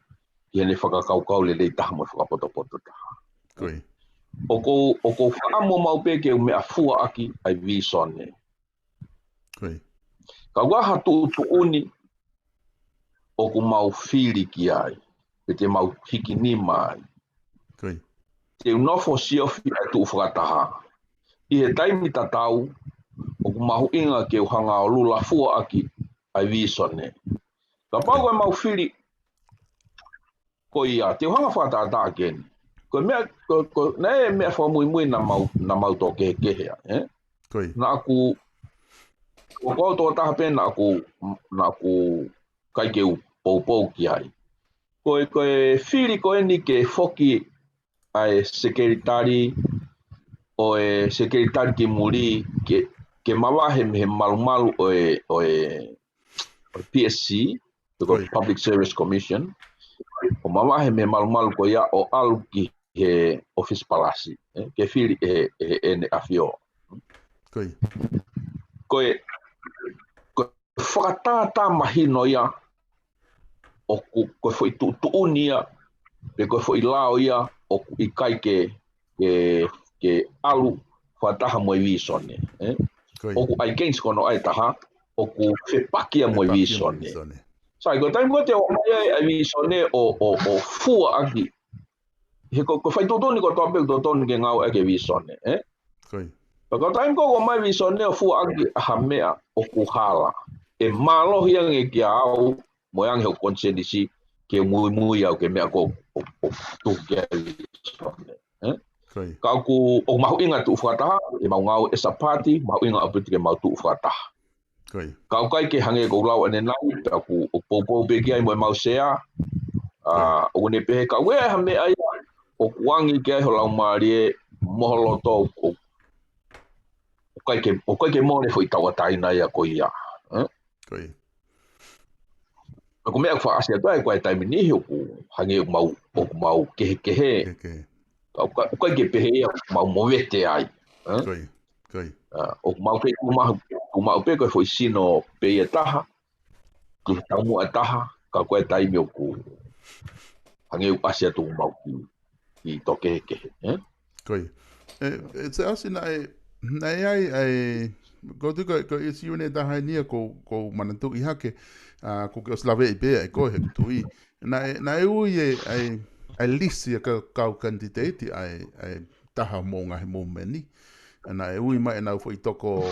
Ia ne whakakaukau le rei taha mo whakapoto taha. Koi. O ko whaamo mau pe ke mea fua aki ai visone. Koi. Ka waha tu uni o ku mau whiri ki ai. Pe te mau hiki ni mai. Koi. Te unofo siofi ai tu whakataha. I he taimi tatau o ku mahu inga ke uhanga o lula fua aki ai visone. Ka pau mau whiri ko ia. Te uhanga whakatata akeni. Ko mea ko nei mea fa mui na mau to ke hea, Koi. na aku ko to ta pe na aku kai ke pou ki ai. Ko fili ko ni ke foki ai sekretari o sekretari ki muri ke mawahe me malu o PSC, the Public Service Commission. O mawahe me malu ko ia o alu ki he office palasi, ke fili ne afio. Koi. Ko whakatata mahino ia o ko foi tu unia pe ko foi lao ia o I kai ke alu whataha mo visone. O ku against kono ai taha o ku whepakia mo visone. Sai ko taimo te o mai ai visone o fua aki. He ko fai totoni ko tope totoni ke ngau ake visone. Koi. Ko taimo ko mai visone o fua aki hamea o ku hala. E malo hiang e kia au mo yang he konsendisi ke mui au ke mea ko tu ke visone. Ka ku o mahu inga tu whataha e mau ngau esa party mahu inga apiti ke mau tu whataha. Ka kai ke hange ko lau ane nau ta ku o popo pe ki ai mo mau sea o ne pe ka we ha me ai o kuangi ke ho lau marie moholoto o kai ke mo ne foi tawatai na ia ko ia. Koi. Ko me ak fa asia tai ko tai mini ho ku hange mau ke he. Kai ke pe ia mau movete ai. Koi. Koi. O mau pe ku pe ko foi sino pe ia taha. Ku tamu ataha ka ko tai mi ku. Hange asia tu mau ki toke ke. Koi. It's asina ai ko tu ko isi une ta hai nia ko manatu I hake ko ke slave I pe ko he tu I na ui ai lisi ka candidate ai taha mo nga he mo meni na ui mai na foi toko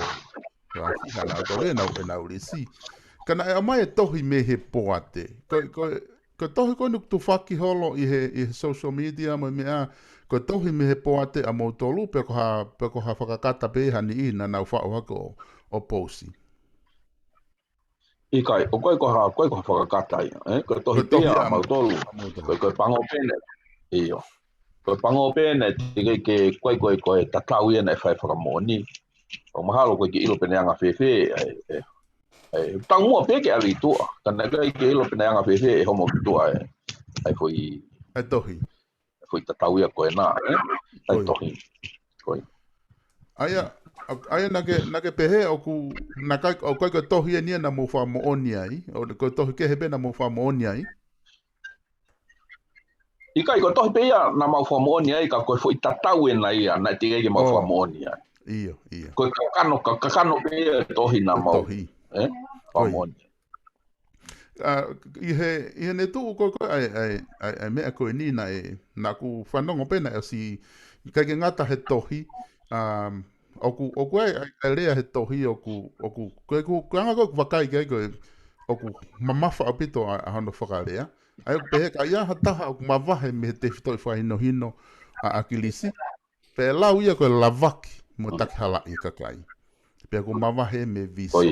na to le na urisi kana mai tohi me he poate ko tohi ko nuk tu faki holo I he social media mo mea ko tohi me he poate a mo tolu pe ko ha whakakata pe hani I na nau whao hako o posi. I kai, o koe ko whakakata I, ko tohi pe a mo tolu, ko pango pene, iyo. Ko pango pene, ke koe tatau ia na e whai whakamoni. O mahalo koe ke ilo pene anga whewhe, tang mua peke ali tua, kana ke ilo pene anga whewhe e homo ki tua, ai foi... Ai tohi. Foi tatau ia koe nā, ai tohi. Koe. Aia nake pehe o koe ko tohi e nia na mo wha mo oni ai, o ko tohi ke hebe na mo wha mo oni ai. I kai ko tohi pe ia na mau wha mo oni ai, ka koe foi tatau e na ia, na te kei mau wha mo oni ai. Iyo. Koe kakano pe ia tohi na mau. Tohi. Wha mo oni. I he ne tu ko ai mea koe ni na ku whanongo pena e si kai ke ngata he tohi o ku ai rea he tohi o ku anga koe wakai kai koe o ku mamafa apito a hono whakarea ai o pehe ka ia hataha o ku mawahe me te whitoi whahino a kilisi pe lau ia koe lavaki mo taki hala I kakai pe ku mawahe me viso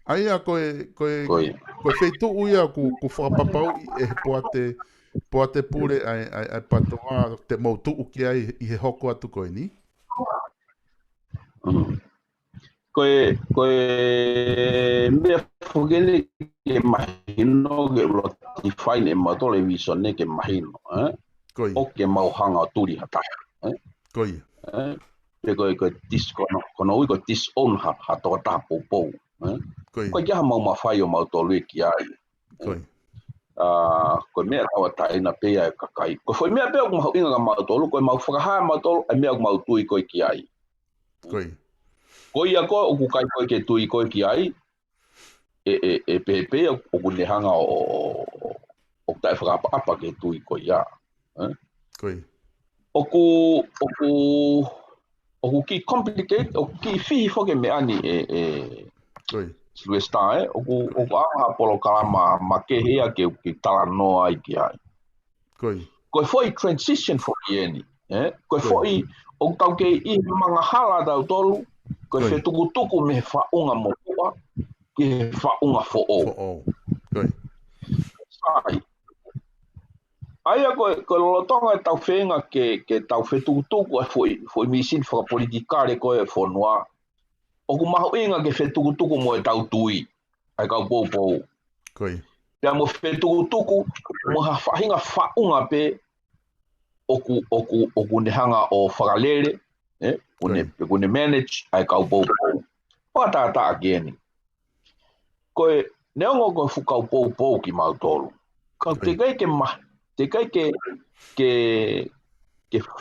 aia koe feitu uia ku whakapapau e poate pure ai patoa te mautu uki ai I he hoko atu koe ni? Koe mea whugele ke mahino ke roti whaine matole visone ke mahino. O ke mauhanga o turi hataha. Koe. Pe koe kono ui koe disown hatoa taha poupou. Koe kia mau mawhai o mau tolu ki ai. ko mea tawa taina pea e kakai. Ko foi mea pea o mau inga mau tolu, ko mau whakahaa mau tolu, e mea o mau tui koe ki ai. Ko ia koe o kukai koe ke tui koe ki ai, e pepe o kunehanga o tae whakapa ke tui koe ia. O ku ki complicate, o ki fihi whoke me ani Silvestar, o ku aha polo kalama ma ke hea ke tala noa ai ki ai. Koe foi transition whoki eni. Koe foi o tau ke i mga hala tau tolu, koe whetukutuku me whaunga mo kua, ke whaunga fo'o. Sai. Aia koe lolotonga e tau whenga ke tau whetukutuku e foi misin whakapolitikare koe e whonua. O ku maho inga ke whetukutuku mo e tau tui, ai kau pou. Pea mo whetukutuku, mo ha whahinga whaunga pe, o ku nehanga o whakalere, kune manage, ai kau pou. Whakatata akieni. Koe, neongo koe whukau pou ki mau tolu. Kau te kai ke mahi, te kai ke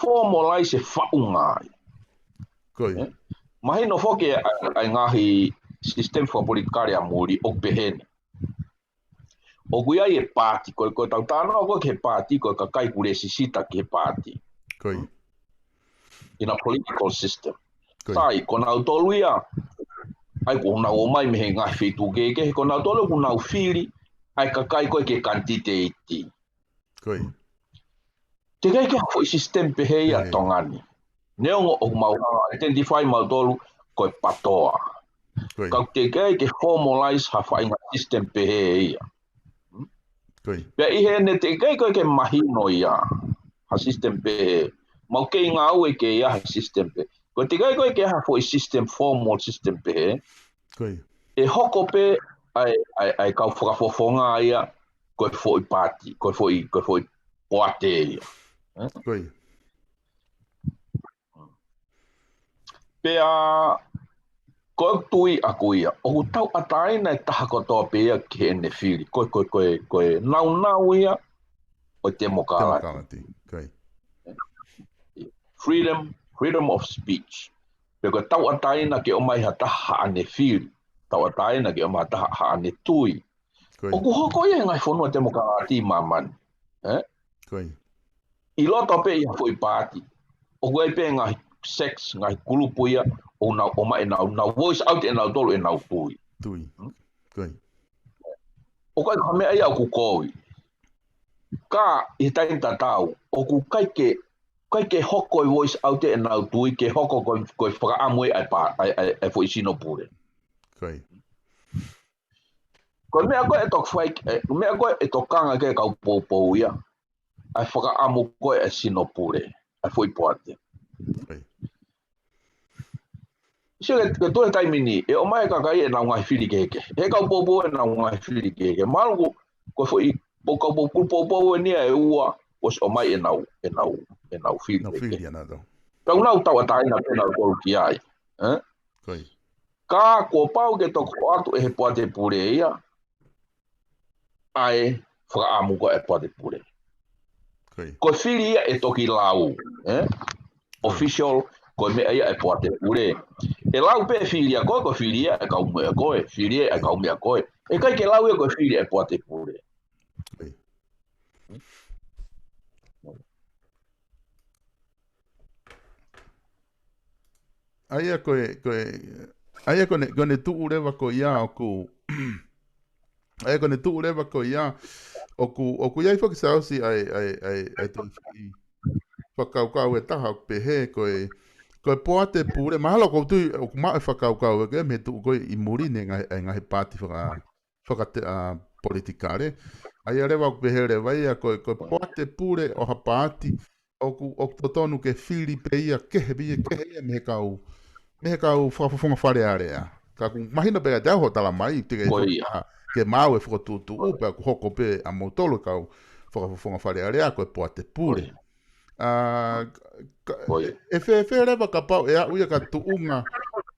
formalize whaunga ai. Mahi no whoke ai ngahi system whapolitikare a muri o pehene. O kui ai e pāti, koe tau tāna koe ke pāti, koe ka kai kure sisita ke pāti. In a political system. Tai, ko nau tolu ia, ai ko nau o mai mehe ngahi whetu keke, ko nau tolu ko nau whiri, ai ka kai koe ke kantiteiti. Te kai ke hoi system pehe ia tongani. Neongo o mau identify mau tolu koe patoa. Kau te kai ke formalize ha whainga system pehe ia. Pea ihe ne te kai koe ke mahino ia ha system pehe. Mau kei ngā ue ke ia ha system pehe. Koe te kai koe ke ha foi system, formal system pehe. E hoko pe ai kau whakafofonga ia koe foi pāti, koe foi poate ia. Pea koe tui aku ia, o tau ataina e taha kotoa pea ke ene whiri, koe nau ia o demokalati. Freedom of speech. Pea koe tau ataina ke o mai ha taha ane whiri, tau ataina ke o mai ha taha ane tui. O ku hoko ia ngai whonua demokalati mamani. I loto pe ia foi pāti, o koe pe ngai sex, ngai kulupu ia, o mai nau voice out e nau tolu e nau tui. O kai ka mea ia o ku koi. Ka i tain tatau, o ku kai ke hoko i voice out e nau tui, ke hoko koe whakaamue ai fo isino pure. Koe mea koe e tok whaik, mea koe e tok kanga ke kau pou ia, ai whakaamu koe e sino pure, ai fo i poate. Sio ke toe taimini, e o mai kakai e nau ngai whiri keke. He kau popo e nau ngai whiri keke. Maru ko foi po kau popo e nia e ua, os o mai e nau whiri keke. Kau nau tau ataina pe nau tolu ki ai. Ka ko pau ke toko atu e he poate pure ia, ai whakaamu ko e poate pure. Ko whiri ia e toki lau, official, ko mea ia e poate pure. E lau pe whiria koe, ko whiria e kau mea koe, whiria e kau mea koe. E kai ke lau ia ko whiria e poate pure. Aia koe ne tuu rewa ko ia o ku... Aia koe ne tuu rewa ko ia o ku iai whaki sausi ai tui whakaukau e taha o pehe koe poate pure, mahalo ko tui o ku maa e whakaukau e me tuu koe i muri ne ngahi pāti whaka politikare. Aia rewa o pehe rewa ia koe poate pure o ha pāti o ku tonu ke whiri pe ia kehe ia mehe kau whakafonga whare area. Ka ku mahina pega te aho tala mai, ke mau e whakatutu upe, ku hoko pe a mautolo kau whakafonga whare area koe poate pure. E whe rewa ka pau e a uia ka tuunga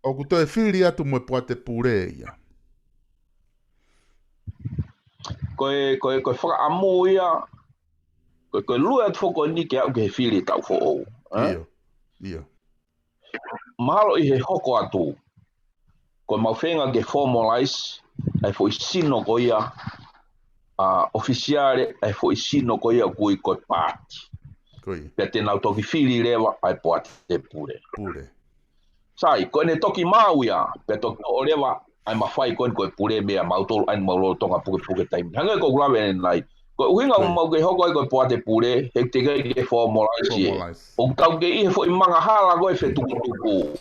o ku toe whiri atu mo poate pure ia. koe whakaamu ia, koe lua atu whoko ni ke au ke he whiri tau who. Ia. Mahalo I he hoko atu, koe mawhenga ke formalize, ai fo I sino ko ia, officiale, ai fo I sino ko ia kui koe pāti. Pea te nau toki whiri rewa, ai poate te pure. Sai, koe ne toki mau ia, pea toki o rewa, ai mawhai koe pure mea mautolo, ai maulolo tonga puke taimi. Hanga ko grawe nai, koe uhinga mau ke hoko ai koe poate pure, he te kei ke formalize ye. O tau ke ihe fo I manga hala koe whetukutuku.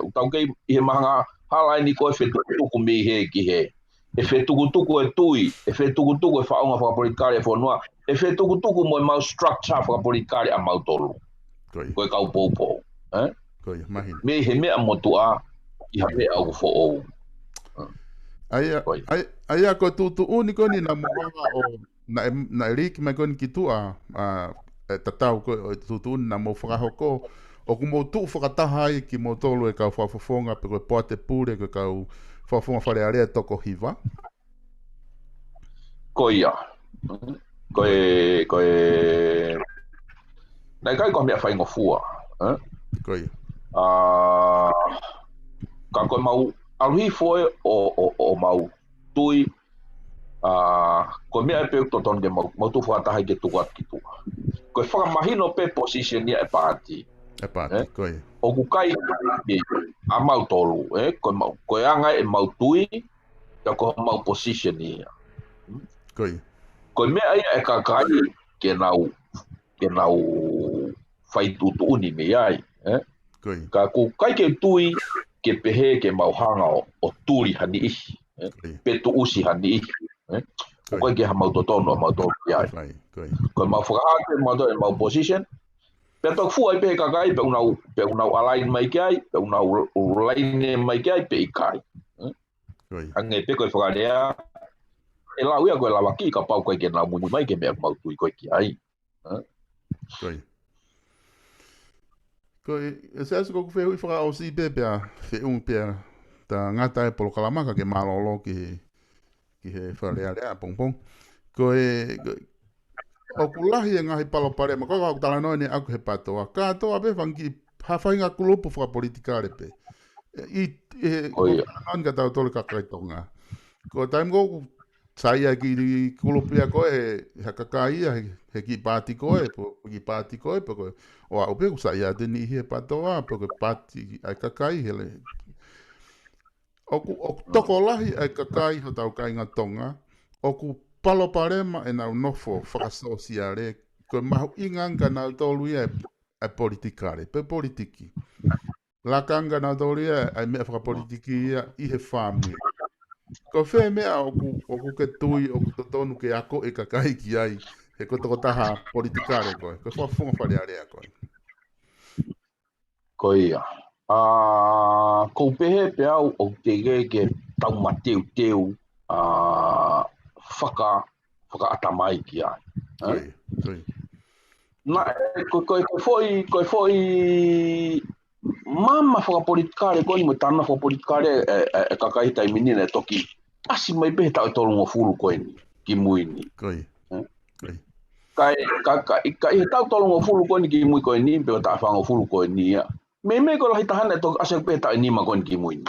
O tau ke ihe manga hala ni koe whetukutuku mi he ki he. E whetukutuku e tui, e whetukutuku e whaonga whakapolitikare whanua, e whetukutuku mo mau structure whakapolitikare a mautolo. Koe kau popo. Me he mea motua, I ha mea au fo ou. Aia ko tu uni ko ni na moanga o na riki mai ko ni ki tua tatau ko tu na mo whakahoko o ku mo tu whakataha ai ki mo tolu e kau whafonga pe koe poate pure ko kau whafonga whare area toko hiva. Ko ia. Koe nai kai ko mea whaingo fua. Ko ia. Ka koe mau aluhi foe o mau tui ko mea e peu toton ke mau tu whakataha ke tuat ki tua. Koe whakamahino pe position ia e pāti. Koe. O ku kai a mau tolu, koe anga e mau tui, ka ko mau position ia. Koe mea ia e kakai ke nau whai tutu uni me ai. Ka ku kai ke tui, ke pehe ke mau hanga o turi hani ihi. Petu usi hani ihi. O koe ke ha mau totono o mau tolu iai. Koe mau whakahake mau position, pea tok fua I pehe kakai, pe unau alain mai ki ai, pe unau laine mai ki ai, pe I kai. Ange pe koe whakarea, e lau ia koe lawa ki ka pau koe ke nau mui mai ke mea mau tui koe ki ai. Koe, e se asu koku whehui whaka o si pe pea, wheung pea, ta ngata e polo kalamaka ke malolo ki he wharearea pongpong. Koe, o kulahi e ngahi palo pare, ma koka o tala noe ne aku he patoa. Ka toa pe whangi hawhainga kulupu whakapolitikare pe. Anga tau tole kakaitonga. Ko taim koku saia ki kulupia koe he kakaia he ki pāti koe, ki pāti koe, koe. O au pe ku saia teni he patoa, koe pāti ai kakai hele. O toko lahi ai kakai ho tau kainga tonga, o ku palo parema e nau nofo whakasosiare, koe mahu inganga nau tolu ia e politikare, pe politiki. Lakanga nau tolu ia ai mea whakapolitiki ia I he whāmui. Ko whē mea o ku ke tui, o ku totonu ke ako e kakai ki ai, he ko toko taha politikare koe, koe whafunga whare area koe. Ko ia. Ko pehe pe au o te ke tau mateu teu whaka-atamai ki ai. Koe foi mama whakapolitikare koe ni mo tana whakapolitikare e kakai taimini ne toki asi mai pehe tau e tolu ngā furu koe ni, ki mui ni. Ka ihe tau tolu ngā furu koe ni ki mui koe ni, pe o ta whanga furu koe ni ia. Me ko lahi tahana e toki asi pehe tau e nima koe ni ki mui ni.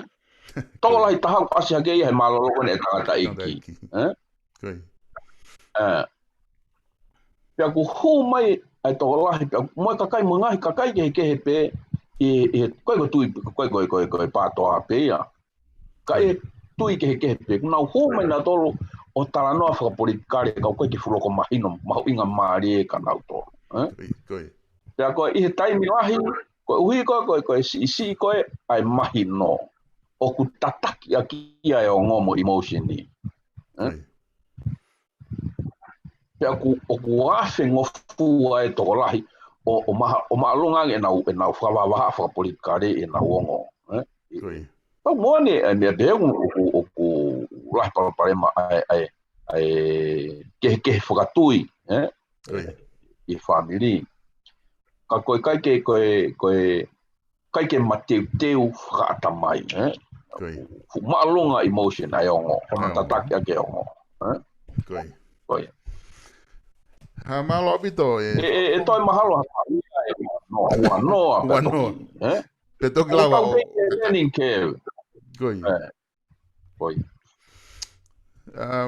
Toko lahi taha asi hake ia he malolo koe ni e tangata iki. Pea ku hu mai ai toko lahi, moi kakai mo ngahi kakai ke he pe, koe tui, koe pātoa pe ia. Ka e tui ke he pe, nau hu mai na tolu o tala noa whakapolitikare kau koe ki fuloko mahino, mahu inga maari e ka nau tolu. Pea koe I he taimi lahi, koe uhi koe si koe ai mahino, o ku tataki a kia e o ngomo emotion ni. Pea o ku afe ngofua e toko lahi, o maalungang e nau whakawawaha whakapolitikare e nau ongo. Tau moane e mea behengu o ku lahi paraparema ai kehe whakatui I whamiri. Ka koe kaike mateu whakaatamai. Maalunga emotion ai ongo, tataki ake ongo. Koi. Ha malo pito E toi mahalo no Wanoa. Peto que lava o learning curve. Koi. Koi.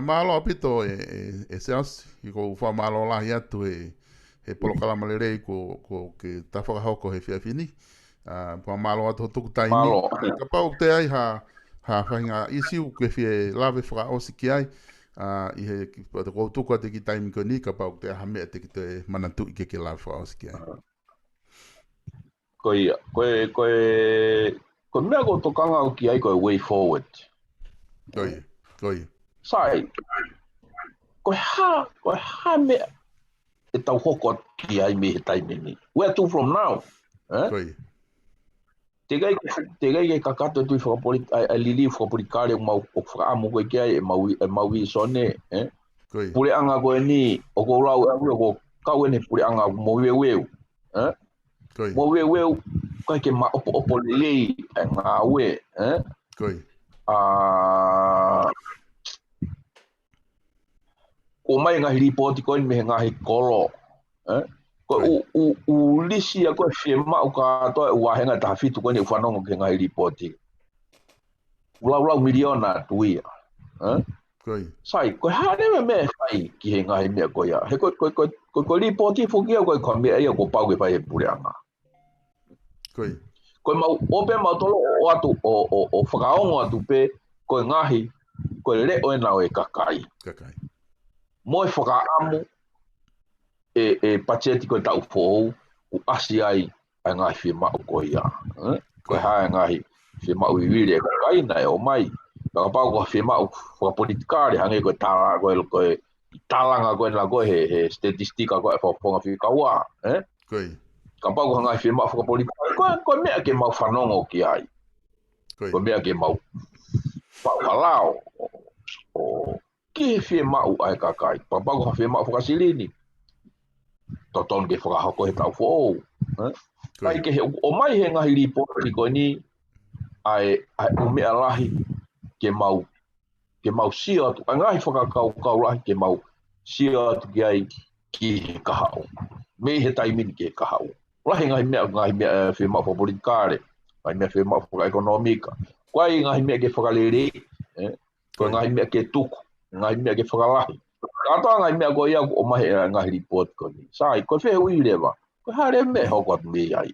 Malo pito se as ko fa malo la hiatu he polo kalama le rei ko ke tafa hoko he fini. Pa malo atu tuku taimi. Ka pau te ai ha whainga isiu ke fie lave whaka osi ki ai. I he ko tuku te ki taimi ko ni ka pau te hame te ki te manatu i ke lave whaka osi ki ai. Koe mea ko tokanga o ki ai koe way forward. Koi. Sai, koe ha mea e tau hoko ki ai me he taimi ni. Where to from now? Koi. Te gai ke kakato tui a lili whakaporikare o mau o whakaamu koe ki ai e mau i sone. Pure anga koe ni o ko rau e o ko kau ene pure anga mo weu. Mo weu kai ke ma opo lei e ngā ue. O mai ngahi ripoti koe me ngahi kolo. Ko u lisi a koe whiema o katoa ua henga taha fitu koe ni whanongo ke ngahi ripoti. Ulau miliona tuia. Sai, koe harewe me whai ki he ngahi mea koe ia. He koe ripoti fukia koe koe mea ia ko pau ke whai he pure anga. Koe mau ope mau tolo o atu o whakaongo atu pe koe ngahi koe leo e nao e kakai. Mo e whakaamu e pacheti koe tau whou u asi ai a ngahi whima o koe ia. Koe hae ngahi whima o iwiri e kakai na e o mai. Ka pau koe whima o whakapolitikare hange koe talanga koe na koe he statistika koe e whaponga whikaua. Ka pau koe ngahi whima o whakapolitikare koe mea ke mau whanongo ki ai. Koe mea ke mau pauhalao o ki he whima o ai kakai. Ka pau koe whima o whakasilini. Toton ke whakahoko he tau whou. Kai ke o mai he ngahi ripoti koe ni ai umea lahi ke mau sia atu. Ai ngahi whakakau lahi ke mau sia atu ki ai ki he kahao. Me he taimini ki he kahao. Lahi ngahi mea whima whapolitikare. Ngahi mea whima whakaekonomika. Koe ngahi mea ke whakalere. Koe ngahi mea ke tuku. Ngahi mea ke whakalahi. Katoa ngai mea koe ia o mahe e ngahi report ko ni. Sai, koe whee ui lewa. Koe hare mea hoko atu me ai.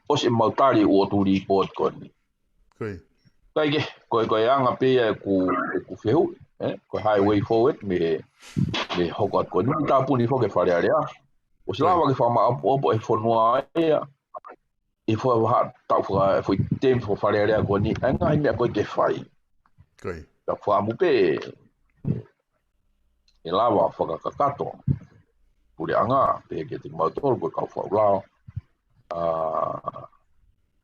Ose mautari o tu report ko ni. Kai ke, koe anga pea e ku whee ui. Koe highway forward me hoko atu ko ni. Tā puni whoke whare area. O se lawa ke whama opo e whanua ea. E wha tau wha e tem whare area ko ni. E ngahi mea koe ke whai. Ka whamu pe e lawa whakakakato. Pure anga, pe ke te mautoro koe kau whaurao.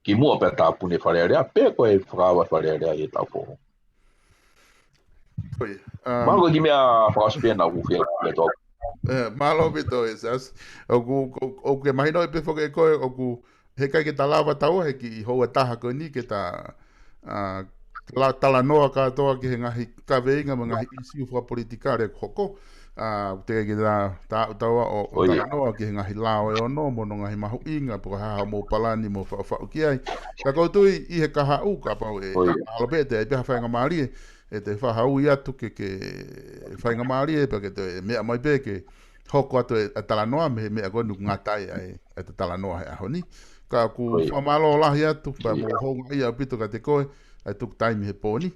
Ki mua pe tā pune wharearea, pe koe whakawa wharearea e tau whoho. Malo ki mea whakaspia na uwhia me tō. Malo pito e sas. O ke mahino e pe whake koe, o ku he kai ke ta lawa tau, he ki hoa taha koe ni ke ta tala noa katoa ki he ngahi kaweinga ma ngahi isi uwha politikare hoko. Te kai ki ta utaua o tala noa ki he ngahi lao e ono, mono ngahi mahu inga, puka haha mō palani mō whau ki ai. Ka koutui i he kaha u ka pau e alopete e peha whainga maari e te whahau i atu ke whainga maari e pa ke te mea mai pe ke hoko atu e tala noa me mea koe nuku ngatai e te tala noa he ahoni. Ka ku whamalo lahi atu, pa mō honga ia pito ka te koe, ai tuk taimi he pōni,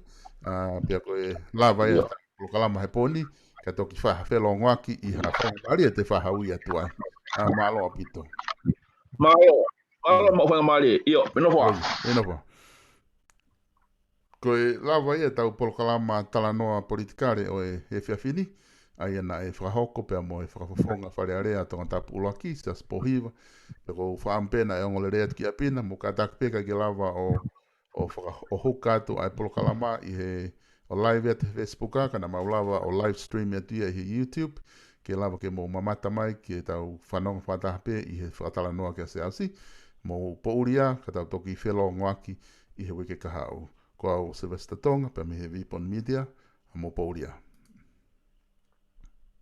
pia koe lava ia lokalama he pōni, ka toki whaha whelo ngwaki i ha whainga maari e te whahau i atu ai. Malo apito. Malo mo whainga maari, io, minofua. Minofua. Koe lava ia tau polokalama tala noa politikare o e whiawhini, ai ana e whakahoko pia mo e whakafonga wharearea tonga tapu ulaki, sa spohiva, pe ko whaampena e ongole rea ki apina, mo ka takpeka ki lava o hukatu ai polokalama i he o live at Facebooka, kana maulava o live stream at ia i he YouTube, ke lava ke mo mamata mai ki e tau whanonga whatahape i he whakatala noa ki a seasi, mo pouria, ka tau toki whelo ngwaki i he wike kahau. Ko au Sylvester Tonga, pe me he Vipon Media, mo pouria.